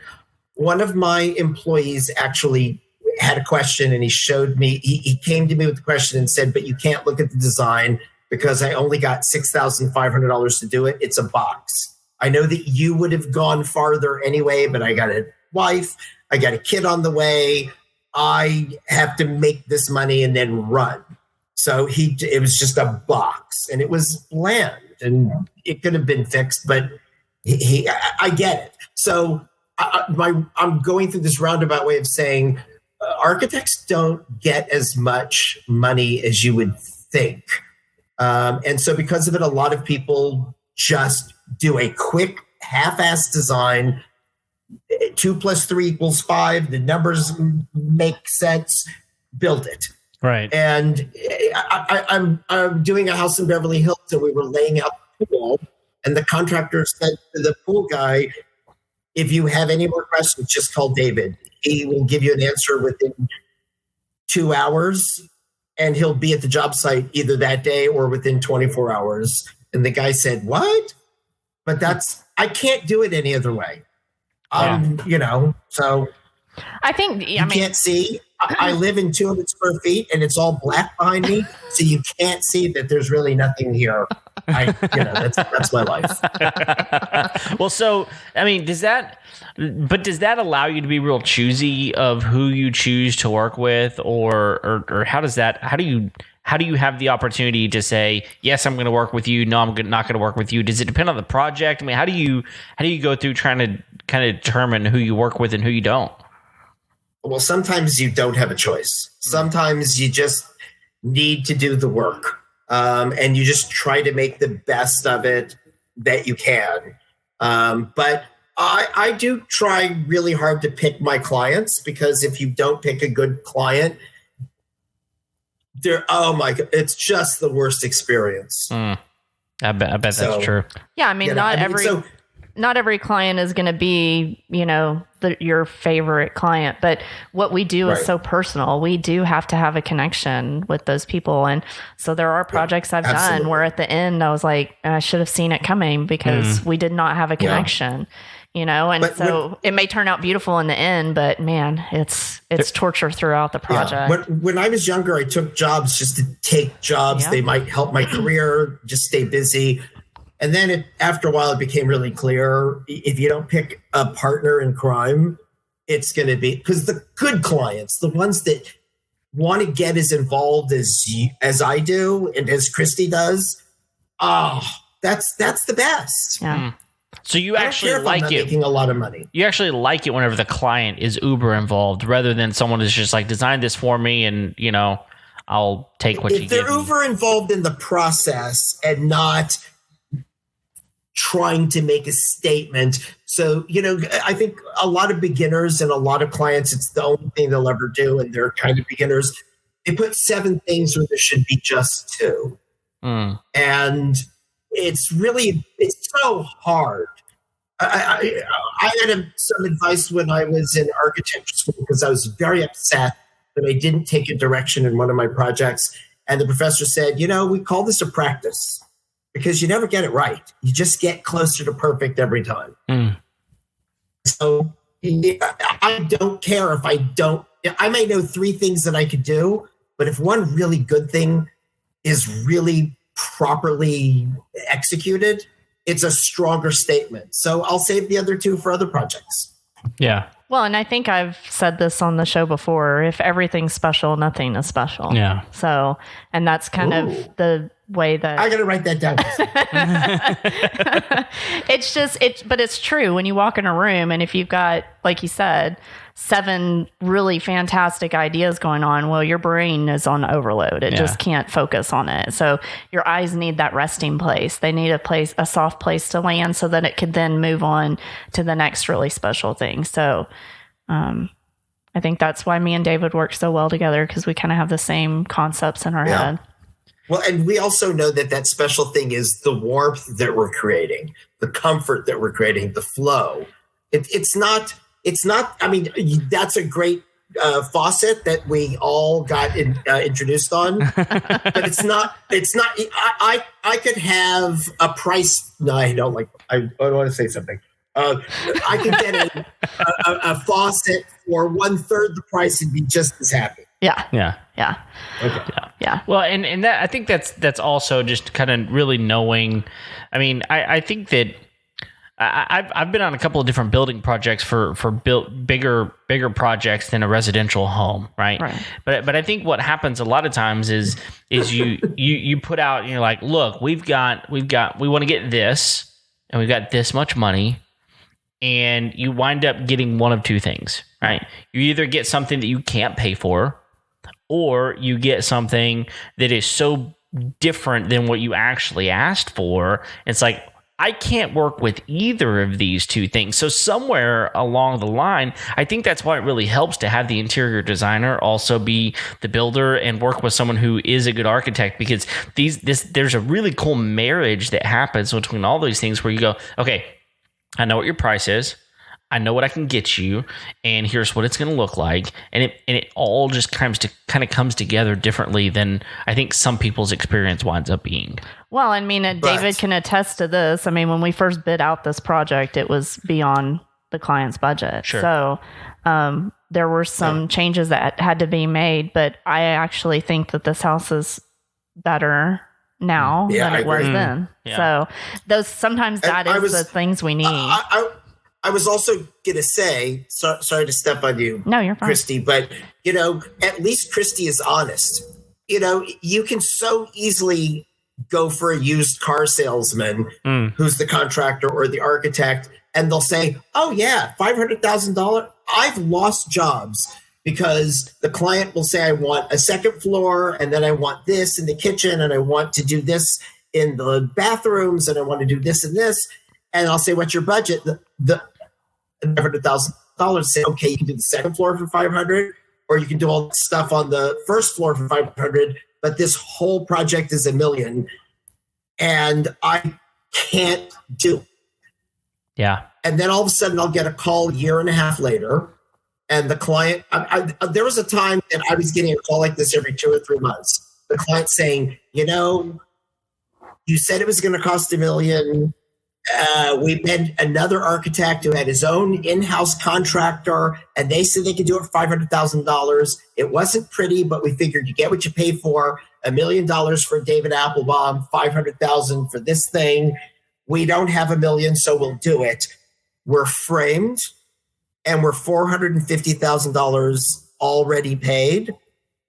One of my employees actually had a question and he showed me, he came to me with the question and said, but you can't look at the design because I only got $6,500 to do it. It's a box. I know that you would have gone farther anyway, but I got a wife, I got a kid on the way. I have to make this money and then run. So it was just a box and it was bland and it could have been fixed, but I get it. So I'm going through this roundabout way of saying architects don't get as much money as you would think. And so because of it, a lot of people just do a quick half-assed design. 2 + 3 = 5. The numbers make sense. Build it. Right. And I'm doing a house in Beverly Hills and we were laying out the pool. And the contractor said to the pool guy, if you have any more questions, just call David. He will give you an answer within 2 hours. And he'll be at the job site either that day or within 24 hours. And the guy said, what? But I can't do it any other way. You know, so. I think, You can't see. I live in 200 square feet and it's all black behind me. So you can't see that there's really nothing here. That's my life. Well, so, I mean, does that allow you to be real choosy of who you choose to work with, or how do you have the opportunity to say, yes, I'm going to work with you. No, I'm not going to work with you. Does it depend on the project? I mean, how do you go through trying to kind of determine who you work with and who you don't? Well, sometimes you don't have a choice. Sometimes you just need to do the work. And you just try to make the best of it that you can. But I do try really hard to pick my clients, because if you don't pick a good client, oh my God, it's just the worst experience. I bet that's true. Yeah, I mean, not every client is going to be, your favorite client, but what we do is so personal. We do have to have a connection with those people. And so there are projects I've done where at the end I was like, I should have seen it coming, because we did not have a connection, and it may turn out beautiful in the end, but man, it's torture throughout the project. Yeah. When I was younger, I took jobs just to take jobs. They might help my career, just stay busy. And then after a while, it became really clear, if you don't pick a partner in crime, it's going to be, because the good clients, the ones that want to get as involved as I do and as Kristy does, that's the best. Yeah. So you actually like it making a lot of money. You actually like it whenever the client is uber involved, rather than someone who's just like, design this for me and I'll take what you give me. If they're uber involved in the process and not trying to make a statement. So, I think a lot of beginners and a lot of clients, it's the only thing they'll ever do. And they're kind of beginners. They put 7 things where there should be just 2. And it's so hard. I had some advice when I was in architecture school, because I was very upset that I didn't take a direction in one of my projects. And the professor said, we call this a practice, because you never get it right. You just get closer to perfect every time. So I don't care if I may know 3 things that I could do, but if one really good thing is really properly executed, it's a stronger statement. So I'll save the other 2 for other projects. Yeah. Well, and I think I've said this on the show before, if everything's special, nothing is special. Yeah. So, and that's kind of the way that I got to write that down. but it's true when you walk in a room, and if you've got, like you said, 7 really fantastic ideas going on, well, your brain is on overload. It just can't focus on it. So your eyes need that resting place. They need a soft place to land, so that it could then move on to the next really special thing. So, I think that's why me and David work so well together, because we kind of have the same concepts in our head. Well, and we also know that special thing is the warmth that we're creating, the comfort that we're creating, the flow. It's not, I mean, that's a great faucet that we all got introduced on, but it's not, I could have a price. No, I don't want to say something. I could get a faucet for 1/3 the price and be just as happy. Yeah. Yeah. Yeah. Okay. Yeah. Well, and that, I think that's also just kind of really knowing. I mean, I think that I've been on a couple of different building projects for bigger projects than a residential home, right? But I think what happens a lot of times is you put out and you're like, look, we want to get this, and we've got this much money. And you wind up getting one of 2 things, right? You either get something that you can't pay for, or you get something that is so different than what you actually asked for. It's like, I can't work with either of these 2 things. So somewhere along the line, I think that's why it really helps to have the interior designer also be the builder and work with someone who is a good architect, because there's a really cool marriage that happens between all these things where you go, okay, I know what your price is. I know what I can get you, and here's what it's going to look like. And it all just kind of comes together differently than I think some people's experience winds up being. Well, I mean, David can attest to this. I mean, when we first bid out this project, it was beyond the client's budget. Sure. So there were some changes that had to be made, but I actually think that this house is better now than it was then. So sometimes that is the things we need. I was also going to say, sorry to step on you. No, you're fine, Kristy, but at least Kristy is honest. You can so easily go for a used car salesman who's the contractor or the architect, and they'll say, oh yeah, $500,000. I've lost jobs because the client will say, I want a second floor, and then I want this in the kitchen, and I want to do this in the bathrooms, and I want to do this and this. And I'll say, what's your budget? The $500,000 say, okay, you can do the second floor for $500,000, or you can do all the stuff on the first floor for $500,000, but this whole project is $1 million, and I can't do it. Yeah. And then all of a sudden I'll get a call a year and a half later, and the client, there was a time that I was getting a call like this every 2 or 3 months. The client saying, you said it was going to cost $1 million. We met another architect who had his own in-house contractor, and they said they could do it for $500,000. It wasn't pretty, but we figured you get what you pay for. $1 million for David Applebaum, $500,000 for this thing. We don't have $1 million, so we'll do it. We're framed, and we're $450,000 already paid,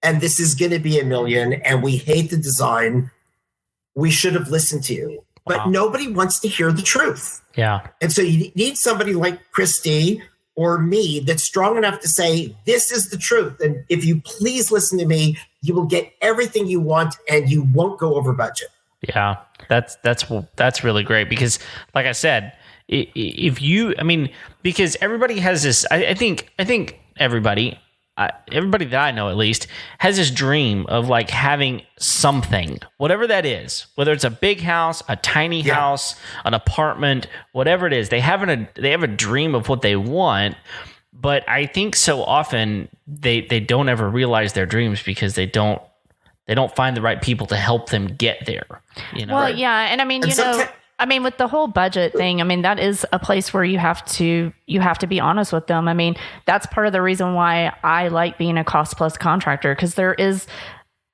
and this is going to be $1 million, and we hate the design. We should have listened to you. But nobody wants to hear the truth. Yeah. And so you need somebody like Kristy or me that's strong enough to say, this is the truth. And if you please listen to me, you will get everything you want and you won't go over budget. Yeah. That's really great because like I said, because everybody has this, I think everybody that I know at least has this dream of like having something, whatever that is, whether it's a big house, a tiny house, an apartment, whatever it is, they have a dream of what they want. But I think so often they don't ever realize their dreams because they don't find the right people to help them get there. Well, yeah. And I mean, with the whole budget thing, that is a place where you have to be honest with them. That's part of the reason why I like being a cost plus contractor, because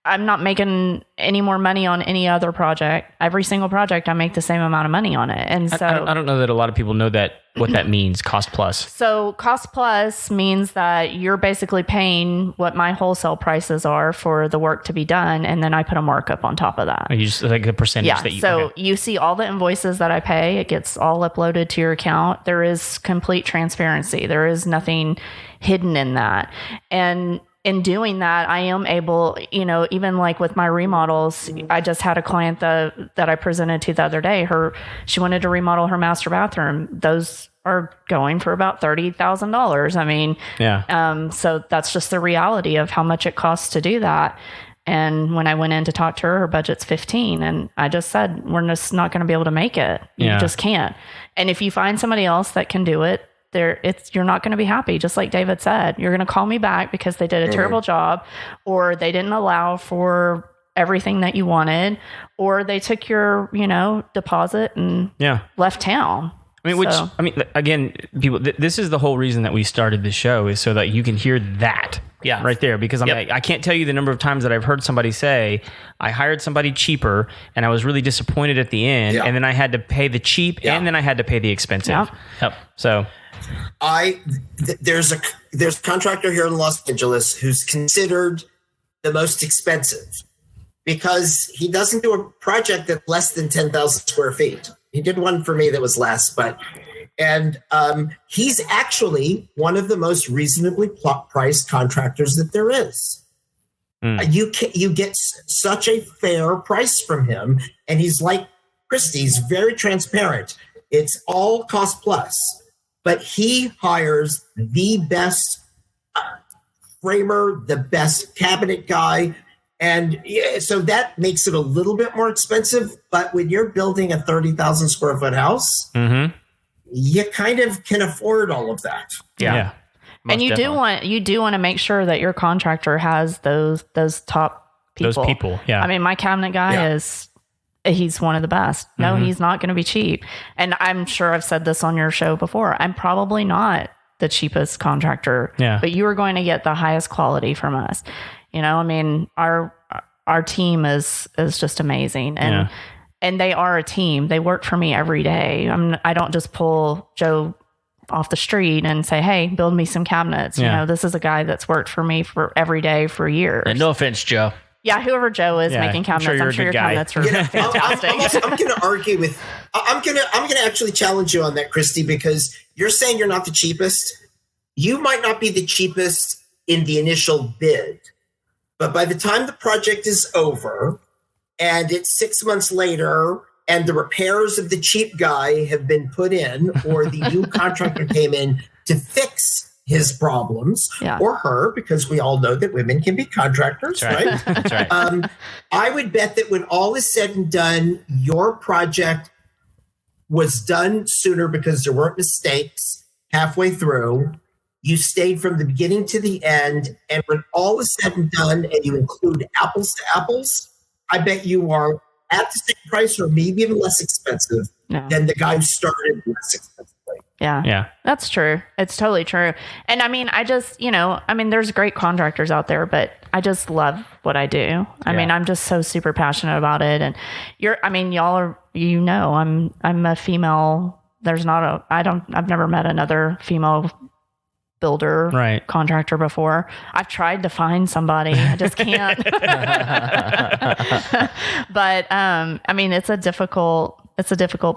I'm not making any more money on any other project. Every single project, I make the same amount of money on it. And so I don't know that a lot of people know what that means, cost plus. So cost plus means that you're basically paying what my wholesale prices are for the work to be done. And then I put a markup on top of that. You just like the percentage that you... So you see all the invoices that I pay. It gets all uploaded to your account. There is complete transparency. There is nothing hidden in that. And in doing that, I am able, even like with my remodels, I just had a client that I presented to the other day. She wanted to remodel her master bathroom. Those are going for about $30,000. So that's just the reality of how much it costs to do that. And when I went in to talk to her budget's 15, and I just said, we're just not going to be able to make it. You just can't. And if you find somebody else that can do it, you're not going to be happy. Just like David said, you're going to call me back because they did a terrible job, or they didn't allow for everything that you wanted, or they took your, deposit and left town. Again, people, this is the whole reason that we started the show, is so that you can hear that right there. Because I can't tell you the number of times that I've heard somebody say, I hired somebody cheaper and I was really disappointed at the end. And then I had to pay the cheap and then I had to pay the expensive. So there's a contractor here in Los Angeles who's considered the most expensive because he doesn't do a project that's less than 10,000 square feet. He did one for me that was less, and he's actually one of the most reasonably priced contractors that there is. You get such a fair price from him, and he's like Kristy, he's very transparent. It's all cost plus. But he hires the best framer, the best cabinet guy. And so that makes it a little bit more expensive. But when you're building a 30,000 square foot house, you kind of can afford all of that. Yeah. And you do want to make sure that your contractor has those top people. Those people, my cabinet guy he's one of the best. No, he's not going to be cheap. And I'm sure I've said this on your show before. I'm probably not the cheapest contractor, but you are going to get the highest quality from us. You know, I mean, our team is just amazing, and they are a team. They work for me every day. I don't just pull Joe off the street and say, hey, build me some cabinets. You know, this is a guy that's worked for me for every day for years. And no offense, Joe. Yeah, whoever Joe is making cabinets, I'm sure your cabinets are fantastic. I'm going to argue with. I'm going to actually challenge you on that, Kristy, because you're saying you're not the cheapest. You might not be the cheapest in the initial bid, but by the time the project is over, and it's 6 months later, and the repairs of the cheap guy have been put in, or the new contractor came in to fix his problems, or her, because we all know that women can be contractors, right? That's right. I would bet that when all is said and done, your project was done sooner because there weren't mistakes halfway through. You stayed from the beginning to the end, and when all is said and done, and you include apples to apples, I bet you are at the same price or maybe even less expensive than the guy who started less expensively. Yeah. That's true. It's totally true. And I mean, there's great contractors out there, but I just love what I do. I mean, I'm just so super passionate about it. And y'all are, I'm a female. I've never met another female builder contractor before. I've tried to find somebody. I just can't. But I mean, it's a difficult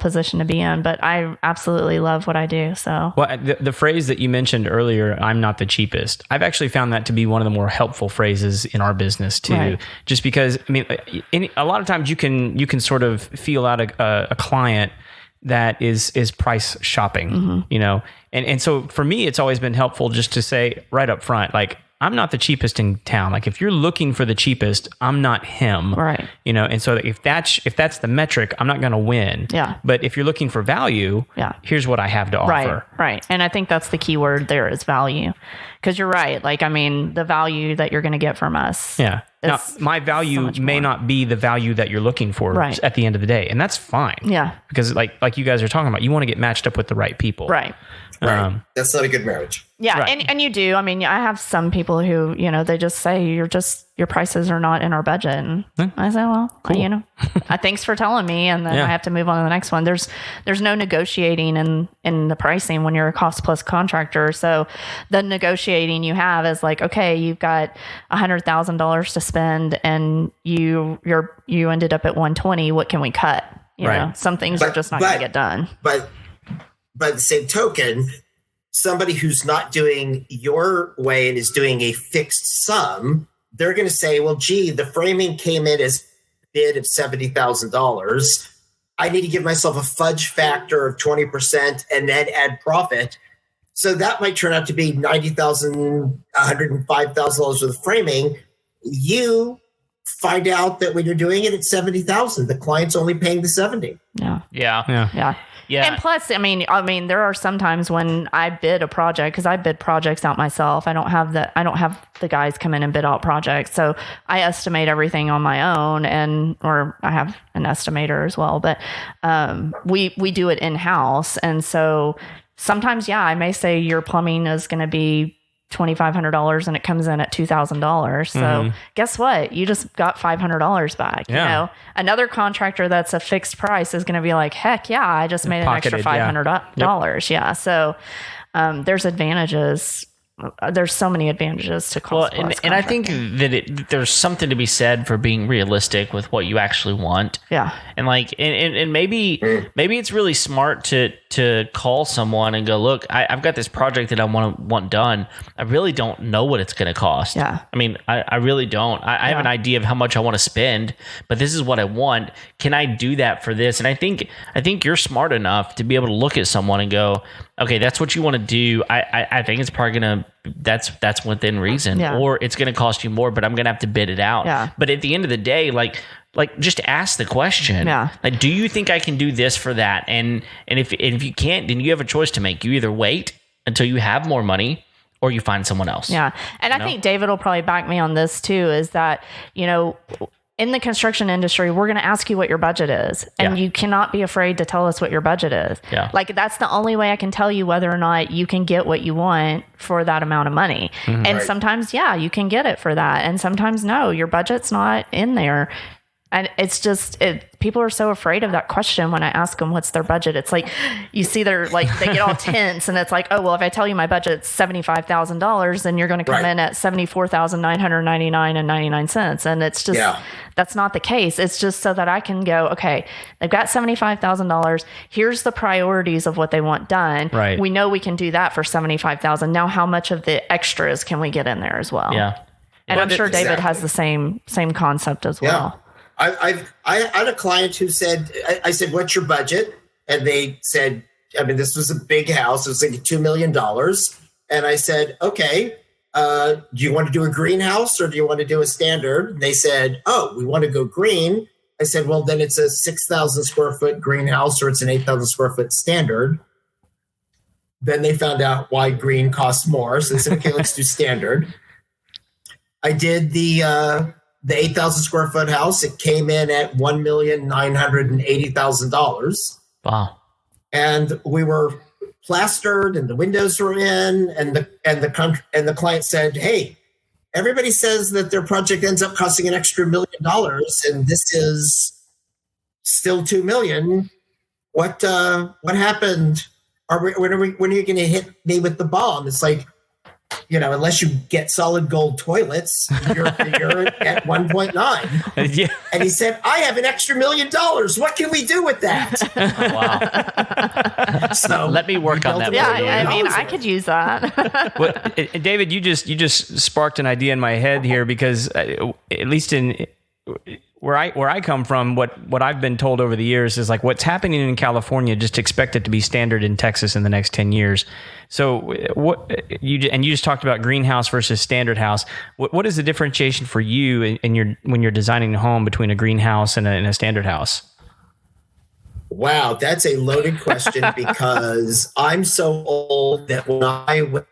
position to be in, but I absolutely love what I do. So, well, the phrase that you mentioned earlier, I'm not the cheapest, I've actually found that to be one of the more helpful phrases in our business too. Just because, I mean, a lot of times you can sort of feel out a client that is price shopping, and so for me, it's always been helpful just to say right up front, like, I'm not the cheapest in town. Like, if you're looking for the cheapest, I'm not him. Right. And so if that's the metric, I'm not going to win. Yeah. But if you're looking for value, here's what I have to offer. Right. And I think that's the key word there is value. Because you're right. Like, I mean, the value that you're going to get from us. Yeah. Now, my value may not be the value that you're looking for at the end of the day. And that's fine. Yeah. Because like you guys are talking about, you want to get matched up with the right people. Right. That's not a good marriage. Yeah. Right. And you do. I mean, I have some people who, they just say your prices are not in our budget. And I say, well, cool. Thanks for telling me. And then I have to move on to the next one. There's no negotiating in the pricing when you're a cost plus contractor. So the negotiating you have is like, okay, you've got $100,000 to spend and you ended up at 120. What can we cut? You know, some things are just not going to get done. But by the same token, somebody who's not doing your way and is doing a fixed sum, they're going to say, well, gee, the framing came in as bid of $70,000. I need to give myself a fudge factor of 20% and then add profit. So that might turn out to be $90,000, $105,000 with framing. You find out that when you're doing it at $70,000, the client's only paying the $70,000. Yeah. And plus, I mean, there are some times when I bid a project, because I bid projects out myself. I don't have the guys come in and bid out projects. So I estimate everything on my own, or I have an estimator as well. But we do it in house, and so sometimes, I may say your plumbing is going to be $2,500 and it comes in at $2,000. So guess what? You just got $500 back. You know, another contractor that's a fixed price is going to be like, heck yeah, I just made an extra $500. Yeah. So there's advantages. There's so many advantages to cost plus and I think that there's something to be said for being realistic with what you actually want. Yeah. And like, and maybe it's really smart to call someone and go, look, I've got this project that I want done. I really don't know what it's going to cost. Yeah. I mean, I really don't. I have an idea of how much I want to spend, but this is what I want. Can I do that for this? And I think you're smart enough to be able to look at someone and go, okay, that's what you want to do. I think it's probably going to, that's within reason, or it's going to cost you more, but I'm going to have to bid it out. Yeah. But at the end of the day, like just ask the question. Yeah. Like, do you think I can do this for that? And if you can't, then you have a choice to make. You either wait until you have more money or you find someone else. Yeah. And I think David will probably back me on this too, is that, in the construction industry, we're going to ask you what your budget is, and you cannot be afraid to tell us what your budget is. Yeah. Like, that's the only way I can tell you whether or not you can get what you want for that amount of money. And sometimes, you can get it for that. And sometimes, no, your budget's not in there. And it's just, people are so afraid of that question when I ask them what's their budget. It's like, you see they're like, they get all tense, and it's like, oh, well, if I tell you my budget's $75,000, then you're going to come in at $74,999.99. And it's just, that's not the case. It's just so that I can go, okay, they've got $75,000. Here's the priorities of what they want done. Right. We know we can do that for $75,000. Now, how much of the extras can we get in there as well? Yeah. And I'm sure David has the same concept as well. I had a client who said, I said, what's your budget? And they said, I mean, this was a big house. It was like $2 million. And I said, okay, do you want to do a greenhouse or do you want to do a standard? And they said, oh, we want to go green. I said, well, then it's a 6,000 square foot greenhouse or it's an 8,000 square foot standard. Then they found out why green costs more. So they said, okay, let's do standard. I did the 8,000 square foot house. It came in at $1,980,000. Wow. And we were plastered and the windows were in, and the client said, hey, everybody says that their project ends up costing an extra $1 million, and this is still $2 million. What happened? When are you going to hit me with the bomb? It's like, unless you get solid gold toilets, you're at 1.9. Yeah. And he said, I have an extra $1 million. What can we do with that? Wow. So let me work on that. Yeah, I mean, I could use that. Well, David, you just sparked an idea in my head here, because at least in where I come from, what I've been told over the years is like what's happening in California, just expect it to be standard in Texas in the next 10 years. So you just talked about greenhouse versus standard house. What is the differentiation for you when you're designing a home between a greenhouse and a standard house? Wow, that's a loaded question because I'm so old that when I went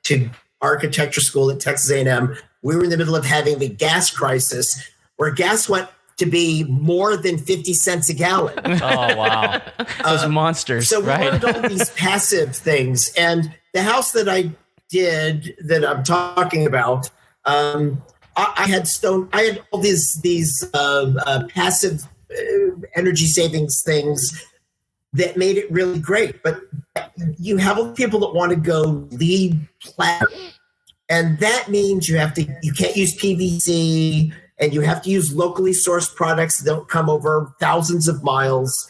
to architecture school at Texas A&M, we were in the middle of having the gas crisis, where gas went to be more than 50 cents a gallon. Oh, wow. Those monsters, so we right? learned all these passive things. And the house that I did that I'm talking about, I had all these passive energy savings things that made it really great. But you have all the people that want to go LEED platinum. And that means you can't use PVC, and you have to use locally sourced products that don't come over thousands of miles,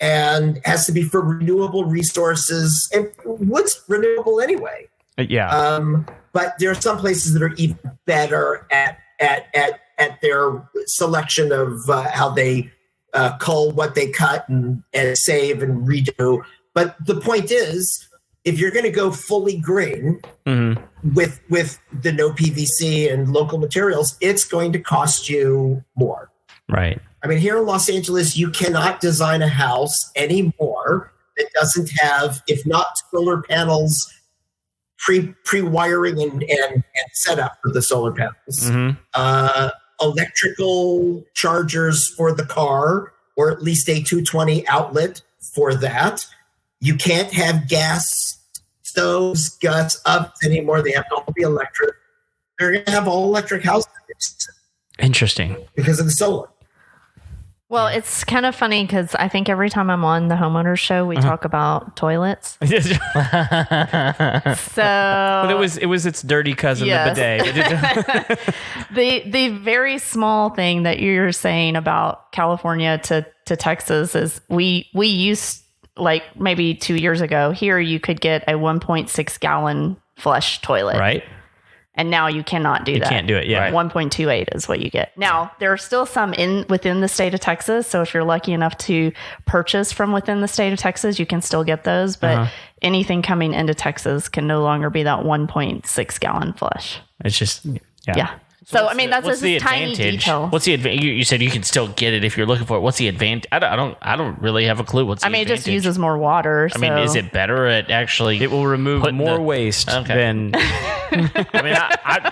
and it has to be for renewable resources. And wood's renewable anyway. Yeah. But there are some places that are even better at their selection of how they cull what they cut and save and redo. But the point is, if you're going to go fully green with the no PVC and local materials, it's going to cost you more. Right. I mean, here in Los Angeles, you cannot design a house anymore that doesn't have, if not solar panels, pre-wiring and setup for the solar panels, electrical chargers for the car, or at least a 220 outlet for that. You can't have gas stoves, gas ovens anymore. They have to all be electric. They're going to have all electric houses. Interesting. Because of the solar. Well, it's kind of funny because I think every time I'm on the Homeowners show, we talk about toilets. So but it was its dirty cousin, the bidet. The very small thing that you're saying about California to Texas is we used, like maybe 2 years ago, here you could get a 1.6 gallon flush toilet. Right. And now you cannot do that. You can't do it, yeah. 1.28 is what you get. Now, there are still some within the state of Texas. So if you're lucky enough to purchase from within the state of Texas, you can still get those. But anything coming into Texas can no longer be that 1.6 gallon flush. It's just, yeah. So I mean, that's what's just the tiny advantage? detail. What's the advantage? You said you can still get it if you're looking for it. What's the advantage? I don't really have a clue. What's the it advantage? just uses more water. I mean, is it better at actually? It will remove more waste than. I mean, I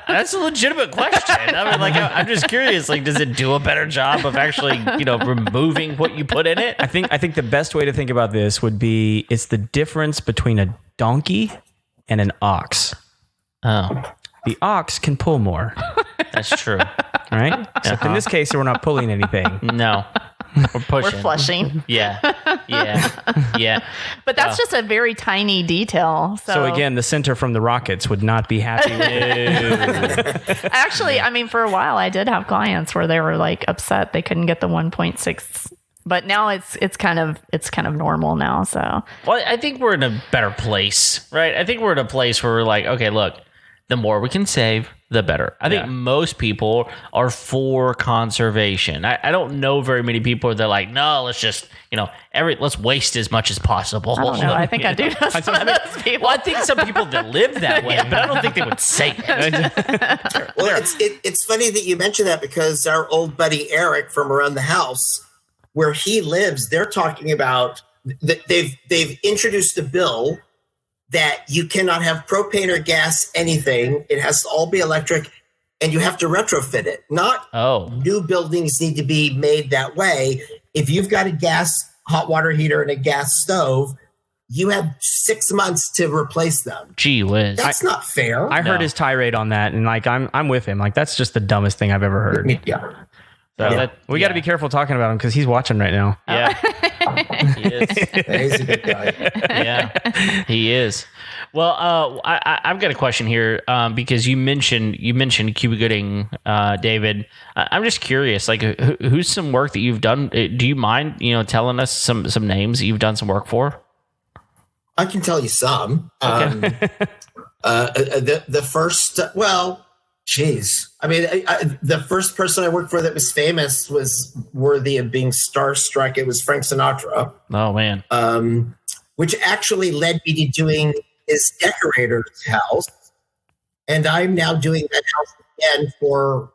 that's a legitimate question. I mean, like, I'm just curious. Like, does it do a better job of actually, removing what you put in it? I think the best way to think about this would be it's the difference between a donkey and an ox. Oh, the ox can pull more. That's true. Right? Except in this case, we're not pulling anything. No. We're pushing. We're flushing. Yeah. But that's just a very tiny detail. So again, the center from the rockets would not be happy with it. Actually, I mean, for a while, I did have clients where they were like upset they couldn't get the 1.6. But now it's kind of normal now. So well, I think we're in a better place, right? I think we're in a place where we're like, okay, look, the more we can save, the better. I think most people are for conservation. I don't know very many people that are like, no, let's just, let's waste as much as possible. I don't know. I think I do know some of those people. Well, I think some people that live that way, but I don't think they would say it. Well, it's funny that you mention that because our old buddy Eric from around the house, where he lives, they're talking about they've introduced a bill that you cannot have propane or gas, anything. It has to all be electric, and you have to retrofit it. Not new buildings need to be made that way. If you've got a gas hot water heater and a gas stove, you have 6 months to replace them. Gee whiz. That's not fair. I heard his tirade on that, and like I'm with him. Like that's just the dumbest thing I've ever heard. Yeah. So we got to be careful talking about him because he's watching right now. Yeah. He is. He's a good guy. Yeah, he is. Well, I've got a question here because you mentioned Cuba Gooding, David. I'm just curious, like who's some work that you've done? Do you mind, telling us some names that you've done some work for? I can tell you some. Okay. The first, geez. I mean, the first person I worked for that was famous was worthy of being starstruck. It was Frank Sinatra. Oh, man. Which actually led me to doing his decorator's house. And I'm now doing that house again for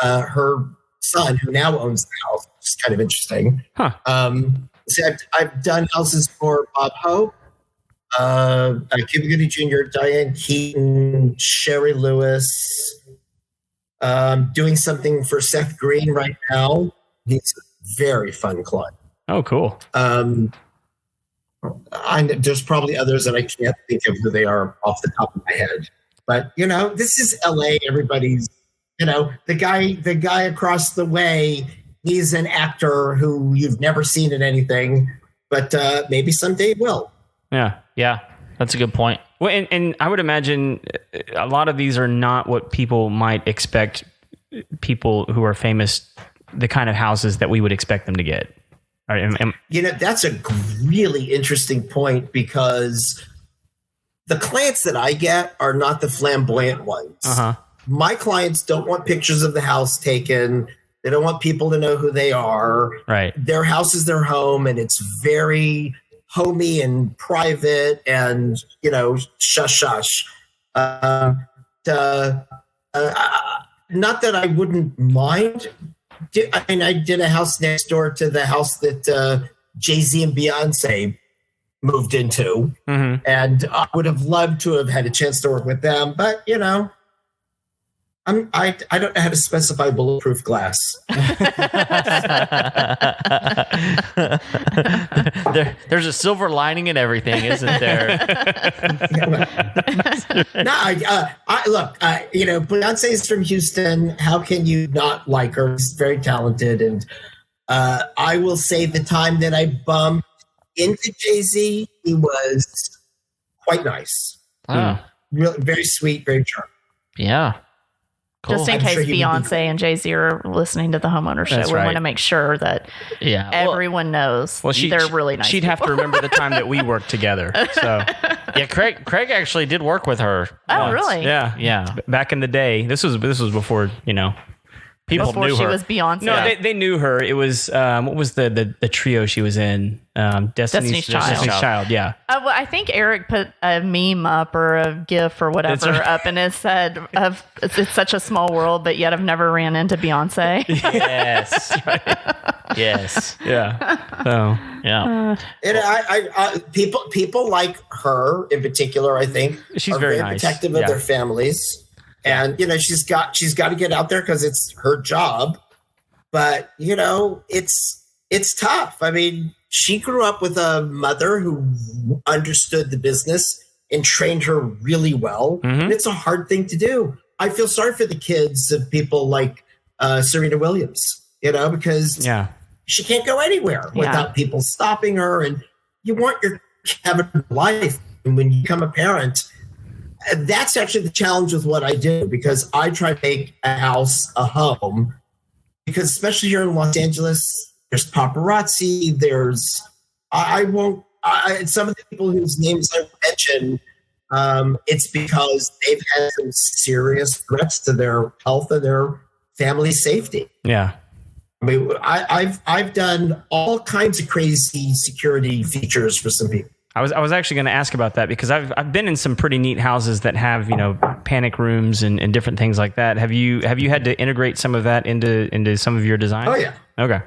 her son, who now owns the house, which is kind of interesting. Huh. So I've done houses for Bob Hope, Cuba Gooding Jr., Diane Keaton, Sherry Lewis. Doing something for Seth Green right now. He's a very fun client. Oh, cool. There's probably others that I can't think of who they are off the top of my head. But this is LA. Everybody's, the guy across the way. He's an actor who you've never seen in anything, but maybe someday will. Yeah. That's a good point. Well, and I would imagine a lot of these are not what people might expect people who are famous, the kind of houses that we would expect them to get. That's a really interesting point because the clients that I get are not the flamboyant ones. Uh-huh. My clients don't want pictures of the house taken. They don't want people to know who they are. Right. Their house is their home, and it's very homey and private and, shush. Not that I wouldn't mind. I did a house next door to the house that Jay-Z and Beyonce moved into. Mm-hmm. And I would have loved to have had a chance to work with them. But, I don't know how to specify bulletproof glass. There's a silver lining in everything, isn't there? Look, Beyonce's from Houston. How can you not like her? She's very talented. And I will say the time that I bumped into Jay-Z, he was quite nice. Oh. Really, very sweet, very charming. Yeah. Cool. Just in case Beyonce and Jay-Z are listening to the Homeowners Show, we want to make sure that everyone knows they're really nice. She'd have to remember the time that we worked together. So Craig actually did work with her. Oh, really? Yeah. Back in the day, this was before People before knew she her. was Beyonce. No, they knew her. It was what was the trio she was in? Destiny's Child. Yeah. Well, I think Eric put a meme up or a GIF or whatever up, and it said, "It's such a small world, but yet I've never ran into Beyonce." Yes. Right. Yes. Yeah. So Yeah. And I people like her in particular. I think she's are very nice. protective of their families, and she's got to get out there because it's her job. But it's tough. I mean, she grew up with a mother who understood the business and trained her really well. Mm-hmm. And it's a hard thing to do. I feel sorry for the kids of people like Serena Williams, because she can't go anywhere without people stopping her. And you want your have a life. And when you become a parent, that's actually the challenge with what I do, because I try to make a house a home. Because especially here in Los Angeles, there's paparazzi. There's some of the people whose names I mentioned. It's because they've had some serious threats to their health and their family safety. Yeah. I mean, I've done all kinds of crazy security features for some people. I was actually going to ask about that, because I've been in some pretty neat houses that have panic rooms and different things like that. Have you had to integrate some of that into some of your design? Oh yeah. Okay.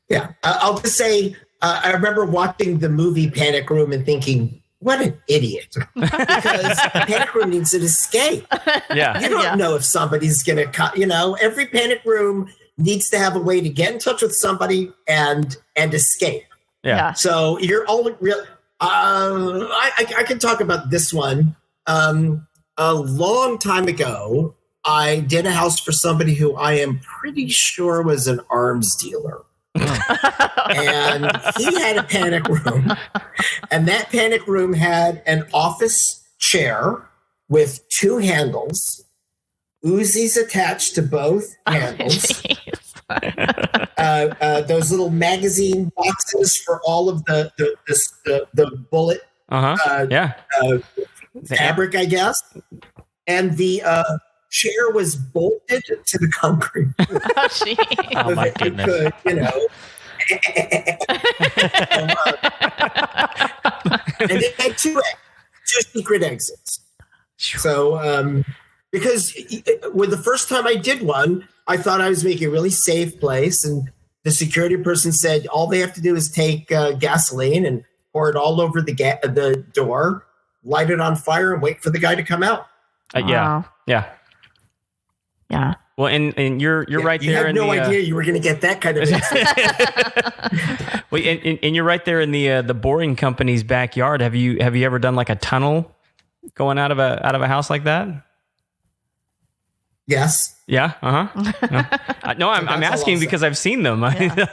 Yeah, I'll just say I remember watching the movie Panic Room and thinking, what an idiot, because Panic Room needs an escape. Yeah. You don't know if somebody's going to cut. Every Panic Room needs to have a way to get in touch with somebody and escape. Yeah. So you're only real. I can talk about this one. A long time ago, I did a house for somebody who I am pretty sure was an arms dealer. And he had a panic room. And that panic room had an office chair with two handles, Uzis attached to both handles. Those little magazine boxes for all of the bullet fabric, I guess. And the chair was bolted to the concrete. Oh my goodness. And it had two secret exits. So, because with the first time I did one, I thought I was making a really safe place, and the security person said all they have to do is take gasoline and pour it all over the door, light it on fire, and wait for the guy to come out. Yeah. Well, and you're right there. You had no idea you were going to get that kind of. Well, and you're right there in the boring company's backyard. Have you ever done like a tunnel going out of a house like that? Yes. Yeah. No, I'm asking because I've seen them. Yeah.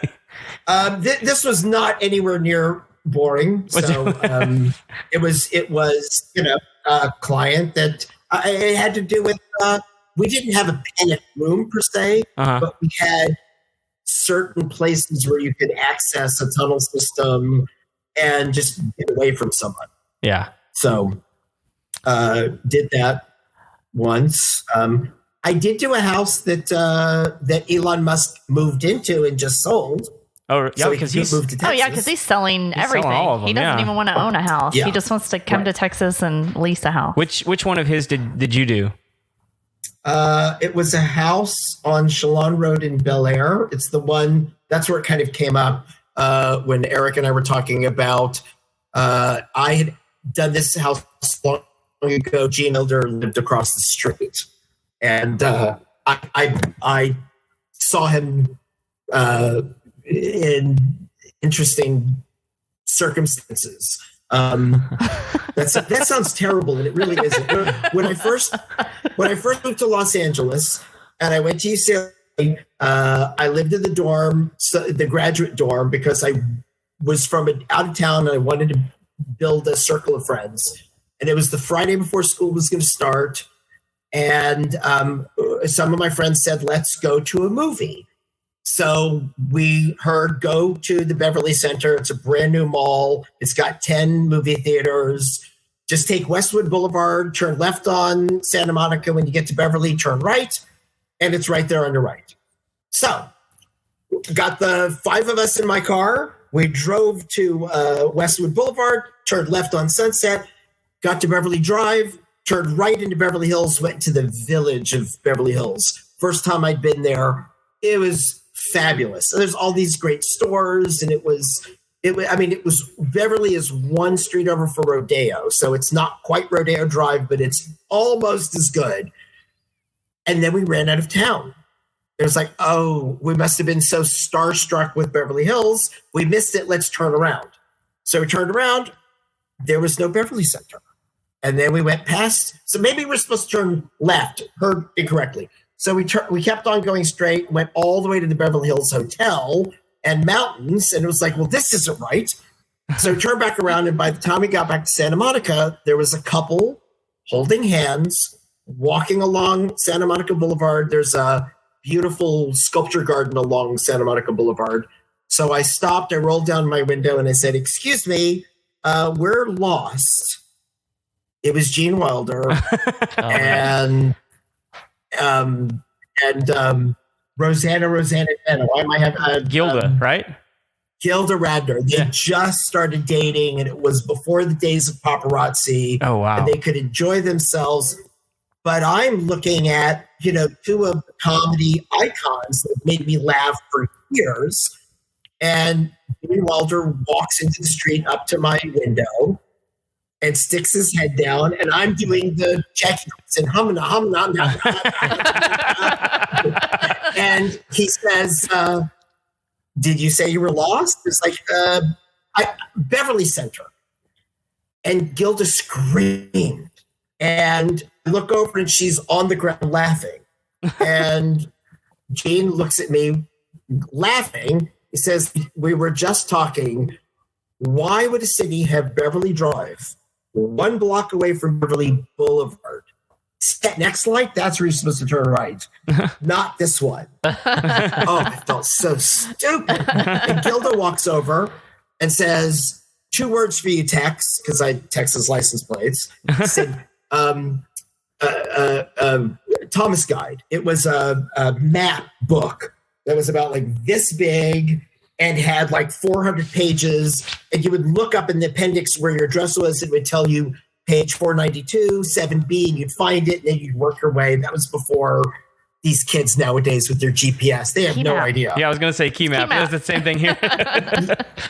This was not anywhere near boring. So it was a client that it had to do with. We didn't have a panic room per se, but we had certain places where you could access a tunnel system and just get away from someone. Yeah. So did that once. I did do a house that Elon Musk moved into and just sold. Oh, yeah, so because he moved to Texas. Oh, yeah, because he's selling everything. Selling all of them, he doesn't even want to own a house. Yeah. He just wants to come to Texas and lease a house. Which one of his did you do? It was a house on Shalon Road in Bel Air. It's the one, that's where it kind of came up when Eric and I were talking about, I had done this house long ago. Gene Elder lived across the street. And I saw him in interesting circumstances. That sounds terrible, and it really isn't. When I first moved to Los Angeles and I went to UCLA, I lived in the dorm, the graduate dorm, because I was from out of town and I wanted to build a circle of friends. And it was the Friday before school was going to start, and some of my friends said, "Let's go to a movie." So we heard go to the Beverly Center. It's a brand new mall. It's got 10 movie theaters. Just take Westwood Boulevard, turn left on Santa Monica. When you get to Beverly, turn right, and it's right there on the right. So, got the 5 of us in my car. We drove to Westwood Boulevard, turned left on Sunset, got to Beverly Drive, turned right into Beverly Hills, went to the village of Beverly Hills. First time I'd been there, it was fabulous. So there's all these great stores, and it was Beverly is one street over from Rodeo, so it's not quite Rodeo Drive, but it's almost as good. And then we ran out of town. It was like, oh, we must have been so starstruck with Beverly Hills. We missed it. Let's turn around. So we turned around. There was no Beverly Center. And then we went past. So maybe we're supposed to turn left. Heard incorrectly. So we kept on going straight, went all the way to the Beverly Hills Hotel and mountains. And it was like, well, this isn't right. So we turned back around. And by the time we got back to Santa Monica, there was a couple holding hands, walking along Santa Monica Boulevard. There's a beautiful sculpture garden along Santa Monica Boulevard. So I stopped, I rolled down my window, and I said, excuse me, we're lost. It was Gene Wilder and Rosanna. Why am I having Gilda, right? Gilda Radner. They just started dating, and it was before the days of paparazzi. Oh, wow. And they could enjoy themselves. But I'm looking at, two of the comedy icons that made me laugh for years. And Gene Wilder walks into the street up to my window and sticks his head down, and I'm doing the check and humming. And he says, did you say you were lost? It's like, Beverly Center. And Gilda screamed. And I look over and she's on the ground laughing. And Gene looks at me laughing. He says, we were just talking. Why would a city have Beverly Drive 1 block away from Beverly Boulevard? That next light, that's where you're supposed to turn right. Not this one. Oh, I felt so stupid. And Gilda walks over and says, 2 words for you, Tex, because I text his license plates. Said, Thomas Guide. It was a map book that was about like this big and had like 400 pages. And you would look up in the appendix where your address was. It would tell you page 492, 7B, and you'd find it and then you'd work your way. That was before these kids nowadays with their GPS. They have no idea. Yeah, I was going to say key map. It was the same thing here.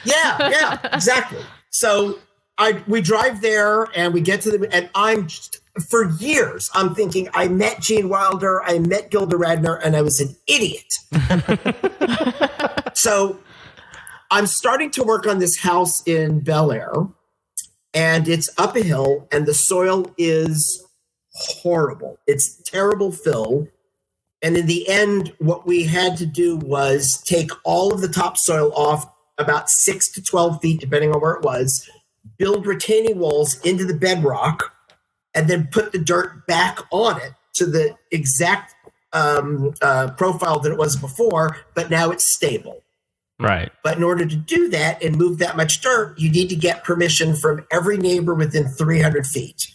Yeah, exactly. So we drive there and we get to and I'm just, for years, I'm thinking I met Gene Wilder, I met Gilda Radner, and I was an idiot. So I'm starting to work on this house in Bel Air, and it's up a hill, and the soil is horrible. It's terrible fill. And in the end, what we had to do was take all of the topsoil off about 6 to 12 feet, depending on where it was, build retaining walls into the bedrock, and then put the dirt back on it to the exact profile that it was before, but now it's stable. Right. But in order to do that and move that much dirt, you need to get permission from every neighbor within 300 feet,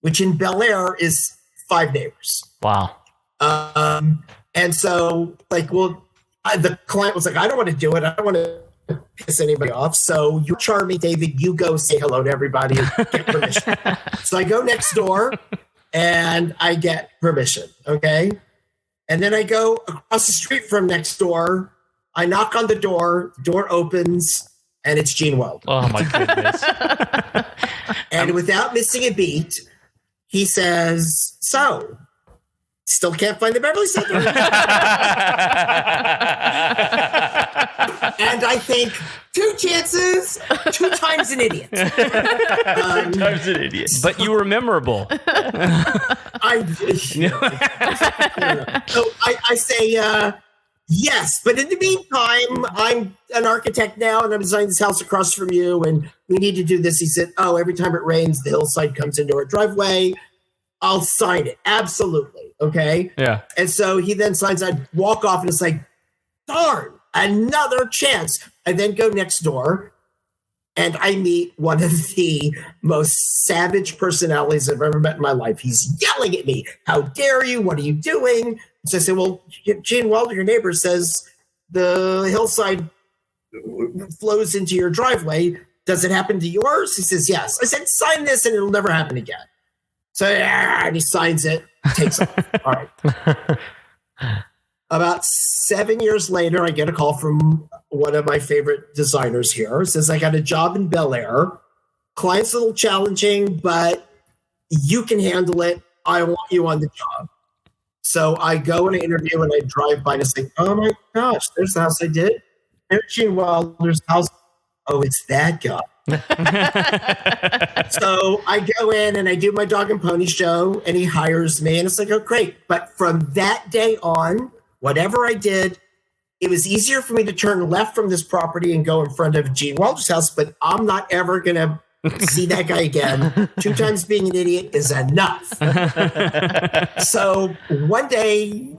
which in Bel Air is 5 neighbors. Wow. And so, the client was like, I don't want to do it. I don't want to piss anybody off. So you're charming, David. You go say hello to everybody and get permission. So I go next door and I get permission. Okay. And then I go across the street from next door. I knock on the door opens, and it's Gene Wilder. Oh my goodness. And without missing a beat, he says, so still can't find the Beverly Center. And I think 2 chances, 2 times an idiot. 2 times an idiot. But you were memorable. So I say, yes, but in the meantime, I'm an architect now, and I'm designing this house across from you, and we need to do this. He said, oh, every time it rains, the hillside comes into our driveway. I'll sign it. Absolutely. Okay. Yeah. And so he then signs, I walk off, and it's like, darn, another chance. I then go next door, and I meet one of the most savage personalities I've ever met in my life. He's yelling at me. How dare you? What are you doing? So I said, well, Gene Wilder, your neighbor, says the hillside flows into your driveway. Does it happen to yours? He says, yes. I said, sign this and it'll never happen again. So and he signs it, takes off. All right. About 7 years later, I get a call from one of my favorite designers here. It says, I got a job in Bel Air. Client's a little challenging, but you can handle it. I want you on the job. So I go and I interview and I drive by and it's like, oh my gosh, there's the house I did. There's Gene Wilder's house. Oh, it's that guy. So I go in and I do my dog and pony show and he hires me and it's like, oh, great. But from that day on, whatever I did, it was easier for me to turn left from this property and go in front of Gene Wilder's house, but I'm not ever going to see that guy again. 2 times being an idiot is enough. So one day,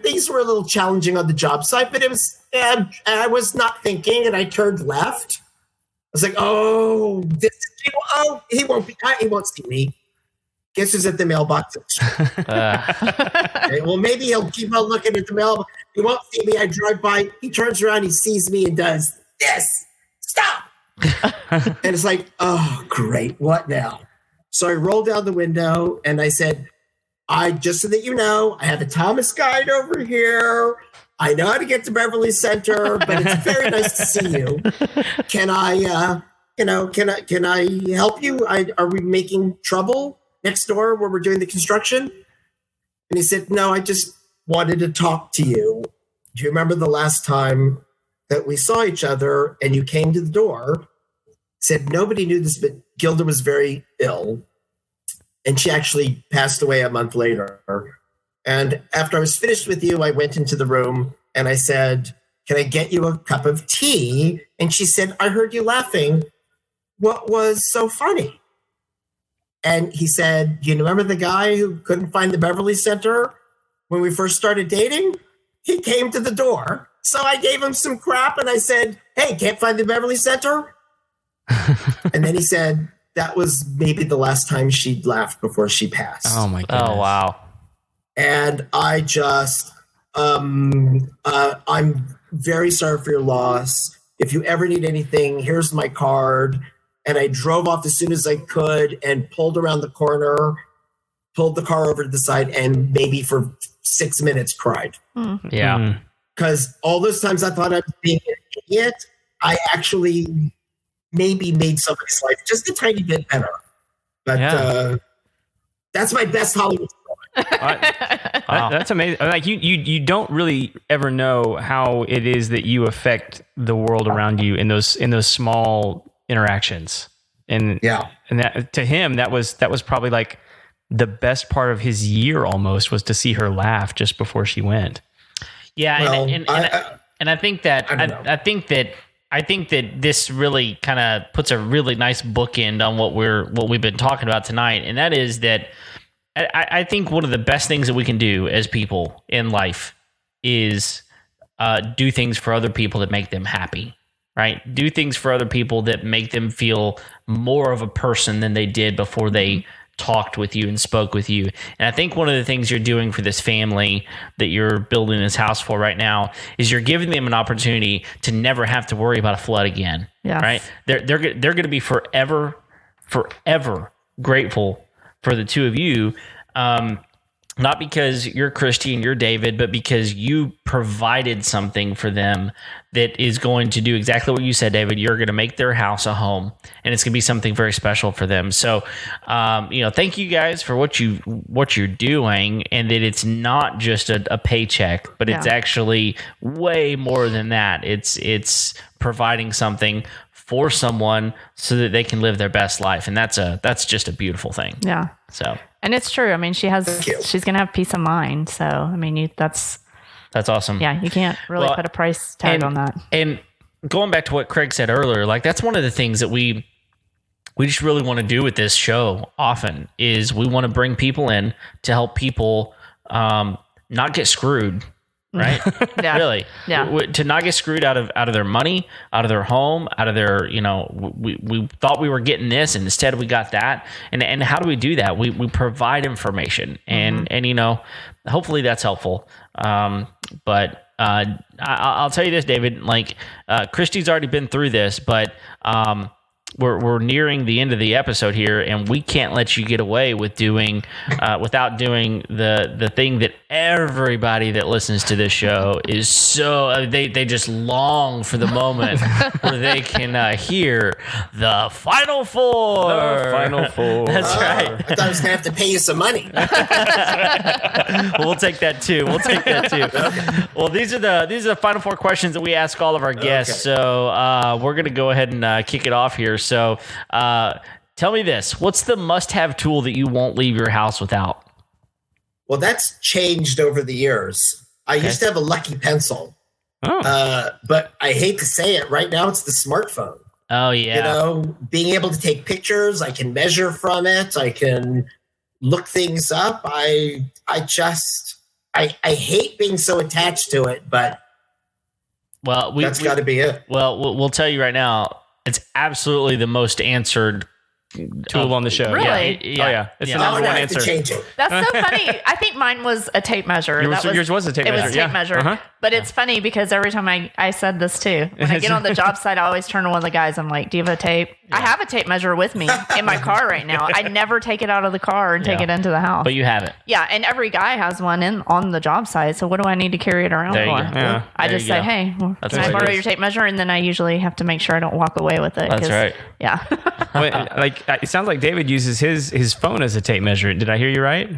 things were a little challenging on the job site, but it was, I was not thinking and I turned left. I was like, oh, he won't see me. Guess who's at the mailbox? Okay, well, maybe he'll keep on looking at the mailbox. He won't see me. I drive by. He turns around. He sees me and does this. Stop. And it's like, oh, great. What now? So I rolled down the window and I said, just so that you know, I have a Thomas guide over here. I know how to get to Beverly Center, but it's very nice to see you. Can I help you? Are we making trouble next door where we're doing the construction? And he said, no, I just wanted to talk to you. Do you remember the last time that we saw each other and you came to the door? Said nobody knew this, but Gilda was very ill. And she actually passed away a month later. And after I was finished with you, I went into the room and I said, can I get you a cup of tea? And she said, I heard you laughing. What was so funny? And he said, you remember the guy who couldn't find the Beverly Center when we first started dating? He came to the door. So I gave him some crap and I said, hey, can't find the Beverly Center? And then he said, that was maybe the last time she'd laughed before she passed. Oh my goodness. Oh, wow. And I just, I'm very sorry for your loss. If you ever need anything, here's my card. And I drove off as soon as I could and pulled around the corner, pulled the car over to the side, and maybe for 6 minutes cried. Yeah. Because all those times I thought I was being an idiot, I actually maybe made somebody's life just a tiny bit better. But that's my best Hollywood story. Wow. That's amazing. Like you don't really ever know how it is that you affect the world around you in those small interactions. And that to him that was probably like the best part of his year almost, was to see her laugh just before she went. Yeah, well, and I think that I think that this really kind of puts a really nice bookend on what we've been talking about tonight, and that is that I think one of the best things that we can do as people in life is do things for other people that make them happy, right? Do things for other people that make them feel more of a person than they did before they talked with you and spoke with you. And I think one of the things you're doing for this family that you're building this house for right now is you're giving them an opportunity to never have to worry about a flood again. Yes. Right? They're going to be forever grateful for the two of you. Not because you're Kristy and you're David, but because you provided something for them that is going to do exactly what you said, David. You're going to make their house a home, and it's going to be something very special for them. So, thank you guys for what you're doing, and that it's not just a paycheck, but it's actually way more than that. It's providing something for someone so that they can live their best life, and that's just a beautiful thing. Yeah. So. And it's true. I mean, she's going to have peace of mind. So, I mean, that's awesome. Yeah. You can't really put a price tag on that. And going back to what Craig said earlier, like that's one of the things that we just really want to do with this show often is we want to bring people in to help people, not get screwed. Right. Yeah. Really. Yeah. To not get screwed out of their money, out of their home, out of their, we thought we were getting this and instead we got that. And how do we do that? We provide information and and hopefully that's helpful. But I'll tell you this, David, like Kristy's already been through this, but we're nearing the end of the episode here, and we can't let you get away with doing without doing the thing that everybody that listens to this show is so they just long for the moment where they can hear the Final Four. The Final Four. That's right. I thought I was gonna have to pay you some money. We'll take that too. Okay. Well, these are the Final Four questions that we ask all of our guests. Okay. So we're gonna go ahead and kick it off here. So tell me this: what's the must-have tool that you won't leave your house without? Well, that's changed over the years. I used to have a Lucky Pencil, but I hate to say it. Right now, it's the smartphone. Oh yeah. Being able to take pictures, I can measure from it. I can look things up. I hate being so attached to it, but that's got to be it. Well, we'll tell you right now, it's absolutely the most answered tool on the show. Really? Yeah. Oh yeah. It's the number one answer. Change it. That's so funny. I think mine was a tape measure. Yours was a tape measure. It was a tape measure. But it's funny because every time I said this too, when I get on the job site, I always turn to one of the guys. I'm like, do you have a tape? I have a tape measure with me in my car right now. I never take it out of the car and take it into the house. But you have it. Yeah. And every guy has one on the job site. So what do I need to carry it around there you for? go. Yeah. I just say, hey, can I borrow your tape measure? And then I usually have to make sure I don't walk away with it. That's right. Yeah. It sounds like David uses his phone as a tape measure. Did I hear you right?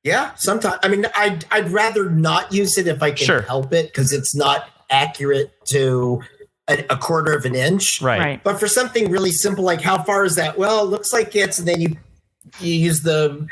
Yeah, sometimes. I mean, I'd rather not use it if I can help it because it's not accurate to a quarter of an inch. Right. But for something really simple like how far is that? Well, it looks like it's, and then you use the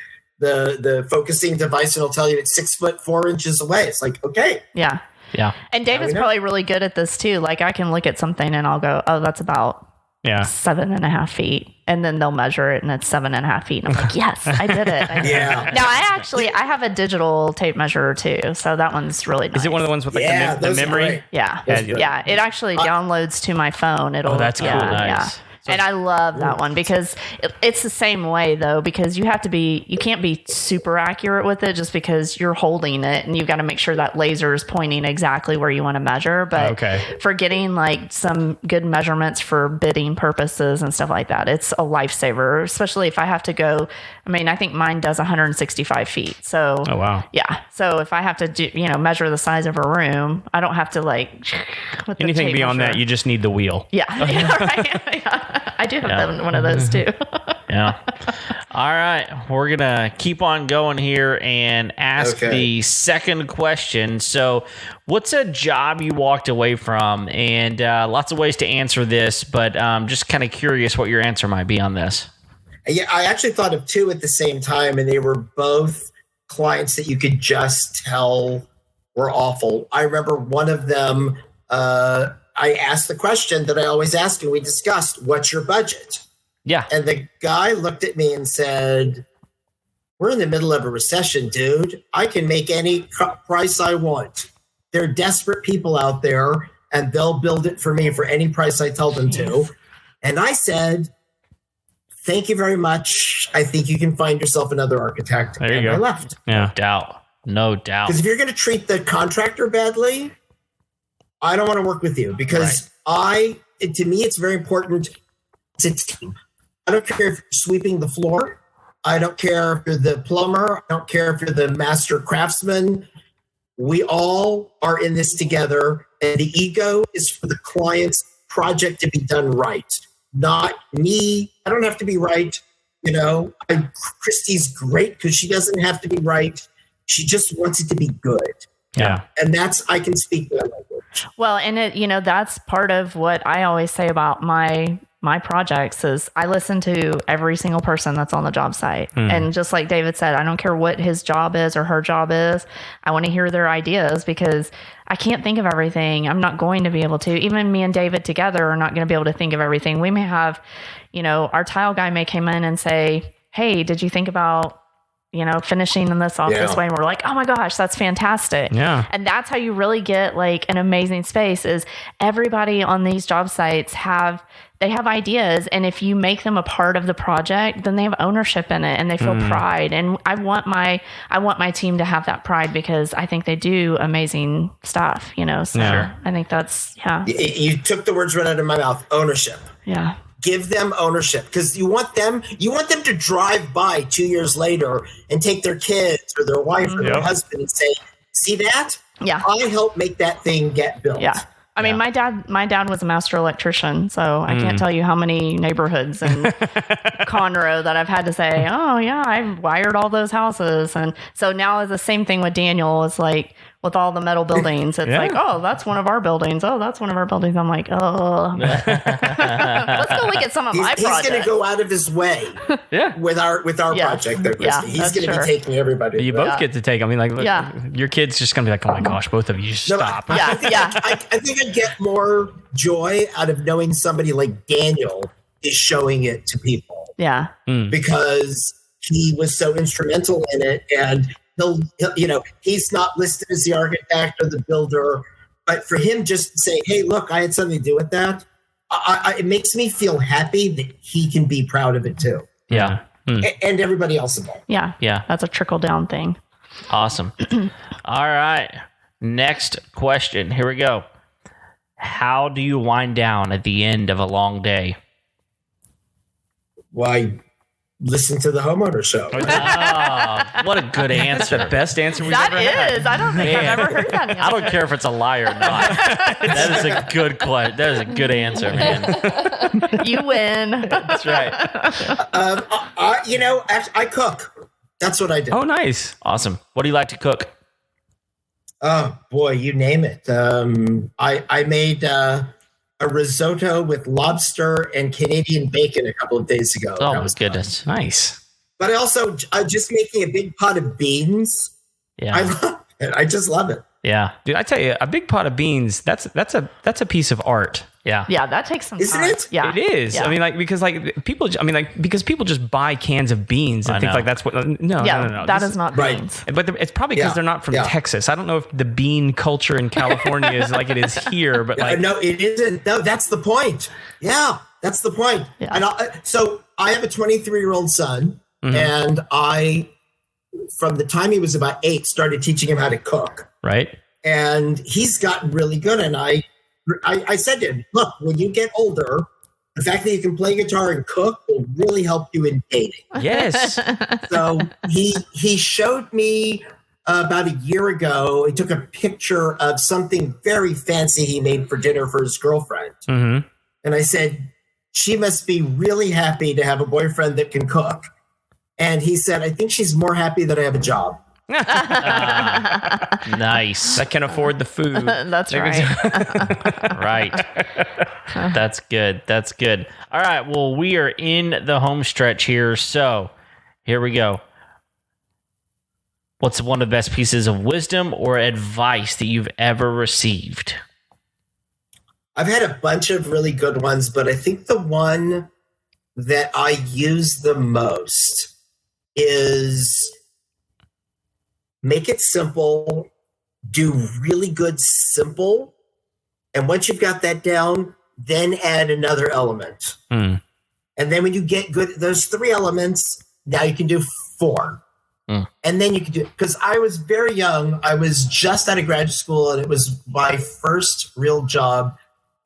focusing device and it'll tell you it's 6 foot 4 inches away. It's like, okay. Yeah. Yeah. And David's probably really good at this too. Like I can look at something and I'll go, oh, that's about 7.5 feet. And then they'll measure it and it's 7.5 feet. And I'm like, yes, I did it. Yeah. Now I have a digital tape measure too. So that one's really nice. Is it one of the ones with like the memory? Yeah. Yeah. It actually downloads to my phone. Oh, that's cool. Nice. Yeah. And I love that one because it's the same way though, because you can't be super accurate with it just because you're holding it and you've got to make sure that laser is pointing exactly where you want to measure. But for getting like some good measurements for bidding purposes and stuff like that, it's a lifesaver, especially if I have to go. I mean, I think mine does 165 feet. So, oh, wow. Yeah. So if I have to do, measure the size of a room, I don't have to like with anything beyond that. You just need the wheel. Yeah. Right. I do have one of those too. Yeah. All right. We're going to keep on going here and ask the second question. So, what's a job you walked away from? And lots of ways to answer this, but just kind of curious what your answer might be on this. Yeah, I actually thought of two at the same time, and they were both clients that you could just tell were awful. I remember one of them, I asked the question that I always ask, and we discussed, what's your budget? Yeah. And the guy looked at me and said, we're in the middle of a recession, dude. I can make any price I want. There are desperate people out there, and they'll build it for me for any price I tell them to. And I said, thank you very much. I think you can find yourself another architect. There you go. I left. Yeah. No doubt. Because if you're going to treat the contractor badly, I don't want to work with you because to me, it's very important. It's a team. I don't care if you're sweeping the floor. I don't care if you're the plumber. I don't care if you're the master craftsman. We all are in this together. And the ego is for the client's project to be done right, not me. I don't have to be right. Kristy's great because she doesn't have to be right. She just wants it to be good. Yeah. And I can speak that language. Well, and that's part of what I always say about my projects is I listen to every single person that's on the job site. And just like David said, I don't care what his job is or her job is. I want to hear their ideas because I can't think of everything. I'm not going to be able to. Even me and David together are not going to be able to think of everything. We may have, our tile guy may come in and say, hey, did you think about finishing this off this way. And we're like, oh my gosh, that's fantastic. Yeah. And that's how you really get like an amazing space is everybody on these job sites have ideas. And if you make them a part of the project, then they have ownership in it and they feel pride. And I want my team to have that pride because I think they do amazing stuff, So I think that's, You took the words right out of my mouth. Ownership. Yeah. Give them ownership because you want them to drive by 2 years later and take their kids or their wife or their husband and say, see that? Yeah. I helped make that thing get built. Yeah. I mean, my dad was a master electrician, so I can't tell you how many neighborhoods in Conroe that I've had to say, oh yeah, I wired all those houses. And so now it's the same thing with Daniel. It's like with all the metal buildings, it's like, oh, that's one of our buildings. Oh, that's one of our buildings. I'm like, oh, let's go look at some of my projects. He's going to go out of his way with our project there, Kristy. He's going to be taking everybody. You both get to take. I mean, like, look, your kid's just going to be like, oh my gosh, both of you stop. I think I get more joy out of knowing somebody like Daniel is showing it to people. Yeah. Because he was so instrumental in it, and he'll he's not listed as the architect or the builder, but for him just to say, hey, look, I had something to do with that, it makes me feel happy that he can be proud of it too. Yeah. And everybody else involved. Yeah. That's a trickle down thing. Awesome. All right. Next question. Here we go. How do you wind down at the end of a long day? Why, listen to the Homeowners Show. Oh, what a good answer. That's the best answer we've ever had. That is. I don't think I've ever heard that answer. I don't care if it's a lie or not. That is a good question. That is a good answer, man. You win. That's right. I cook. That's what I do. Oh, nice. Awesome. What do you like to cook? Oh boy, you name it. I made a risotto with lobster and Canadian bacon a couple of days ago. Oh my goodness, fun. Nice. But I also just making a big pot of beans. Yeah, I love it. I just love it. Yeah, dude, I tell you, a big pot of beans, that's a piece of art. Yeah. Yeah, that takes some time. Isn't it? Yeah. It is. Yeah. I mean, because people just buy cans of beans and think like that's what. No. That is not beans. But it's probably because they're not from Texas. I don't know if the bean culture in California is like it is here, but like no, it isn't. No, that's the point. Yeah, that's the point. Yeah. And so I have a 23-year-old son, and I, from the time he was about 8, started teaching him how to cook. Right. And he's gotten really good. And I said to him, look, when you get older, the fact that you can play guitar and cook will really help you in dating. Yes. So he showed me about a year ago, he took a picture of something very fancy he made for dinner for his girlfriend. Mm-hmm. And I said, she must be really happy to have a boyfriend that can cook. And he said, I think she's more happy that I have a job. Nice. That can afford the food. That's right. Right. That's good. That's good. All right. Well, we are in the home stretch here. So here we go. What's one of the best pieces of wisdom or advice that you've ever received? I've had a bunch of really good ones, but I think the one that I use the most is make it simple, do really good simple, and once you've got that down, then add another element. And then when you get good at those 3 elements, now you can do 4. And then you can do, because I was very young. I was just out of graduate school, and it was my first real job.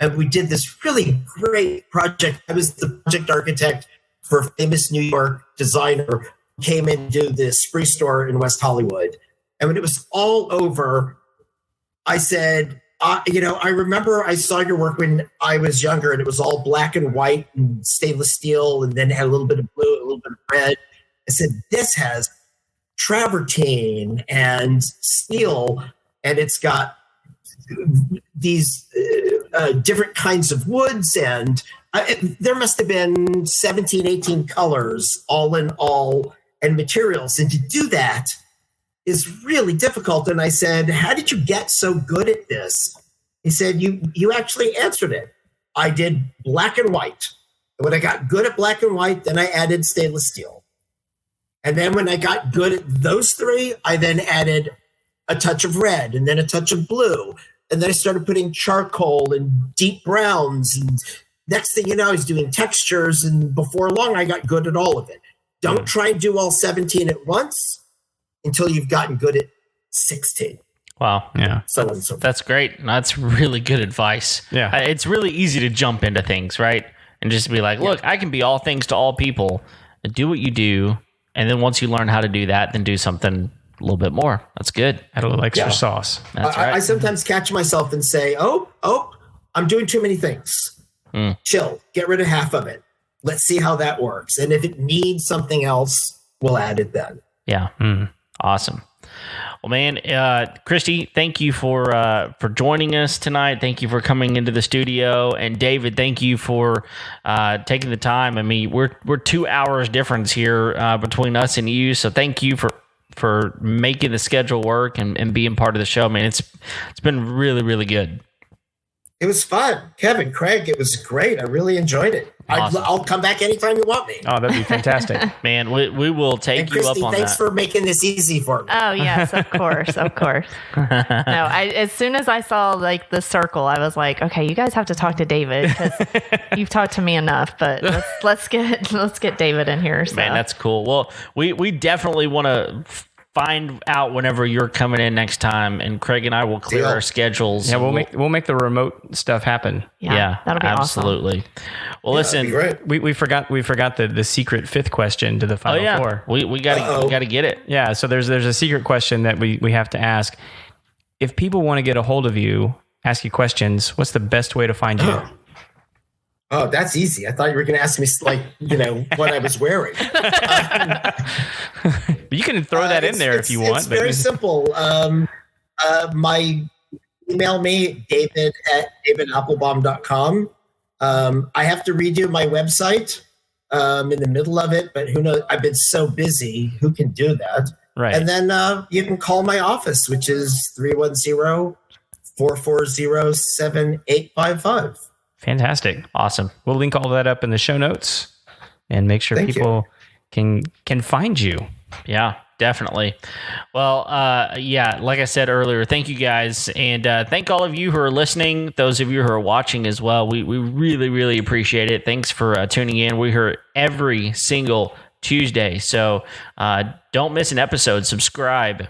And we did this really great project. I was the project architect for a famous New York designer who came in to do the Spree store in West Hollywood. And when it was all over, I said, I remember I saw your work when I was younger, and it was all black and white and stainless steel, and then had a little bit of blue, a little bit of red. I said, this has travertine and steel, and it's got these different kinds of woods, and there must have been 17, 18 colors all in all, and materials. And to do that is really difficult. And I said, how did you get so good at this? He said, you actually answered it. I did black and white. And when I got good at black and white, then I added stainless steel. And then when I got good at those three, I then added a touch of red and then a touch of blue. And then I started putting charcoal and deep browns. And next thing you know, I was doing textures. And before long, I got good at all of it. Don't try and do all 17 at once until you've gotten good at 16. Wow. Yeah. So on and so forth. That's great. That's really good advice. Yeah. It's really easy to jump into things, right? And just be like, look, I can be all things to all people. Do what you do. And then once you learn how to do that, then do something a little bit more. That's good. Add a little extra sauce. That's right. I sometimes catch myself and say, oh, I'm doing too many things. Chill. Get rid of half of it. Let's see how that works. And if it needs something else, we'll add it then. Yeah. Awesome. Well, man, Kristy, thank you for joining us tonight. Thank you for coming into the studio, and David, thank you for taking the time. I mean, we're 2 hours difference here between us and you, so thank you for making the schedule work and being part of the show. Man, it's been really, really good. It was fun. Kevin, Craig, it was great. I really enjoyed it. Awesome. I'll come back anytime you want me. Oh, that'd be fantastic. Man, we will take And you up Kristy, on thanks that. for making this easy for me. Oh yes, of course. No, as soon as I saw like the circle, I was like, okay, you guys have to talk to David because you've talked to me enough. But let's get David in here. So. Man, that's cool. Well, we definitely want to find out whenever you're coming in next time, and Craig and I will clear our schedules. Yeah, we'll make the remote stuff happen. Yeah, that'll be absolutely. awesome. Well, listen, We forgot the secret fifth question to the final four. We gotta get it. Yeah, so there's a secret question that we have to ask. If people want to get a hold of you, ask you questions, what's the best way to find you? Oh, that's easy. I thought you were going to ask me, what I was wearing. You can throw that in there if you want. It's very simple. Email me, david@davidapplebaum.com. I have to redo my website in the middle of it, but who knows? I've been so busy. Who can do that? Right. And then you can call my office, which is 310-440-7855. Fantastic. Awesome. We'll link all that up in the show notes and make sure people can find you. Yeah, definitely. Well, like I said earlier, thank you guys. And thank all of you who are listening, those of you who are watching as well. We really, really appreciate it. Thanks for tuning in. We're here every single Tuesday. So don't miss an episode. Subscribe,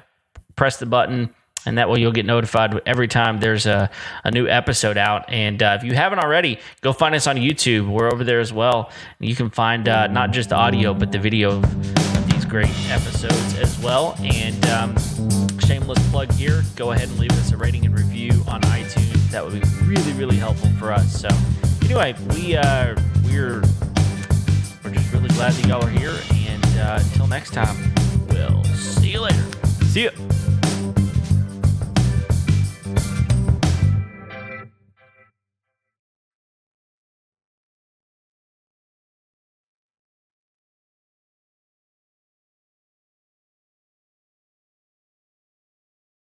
press the button, and that way you'll get notified every time there's a new episode out. And if you haven't already, go find us on YouTube. We're over there as well. You can find not just the audio, but the video of these great episodes as well. And shameless plug here, go ahead and leave us a rating and review on iTunes. That would be really, really helpful for us. So anyway, we're just really glad that y'all are here. And until next time, we'll see you later. See ya.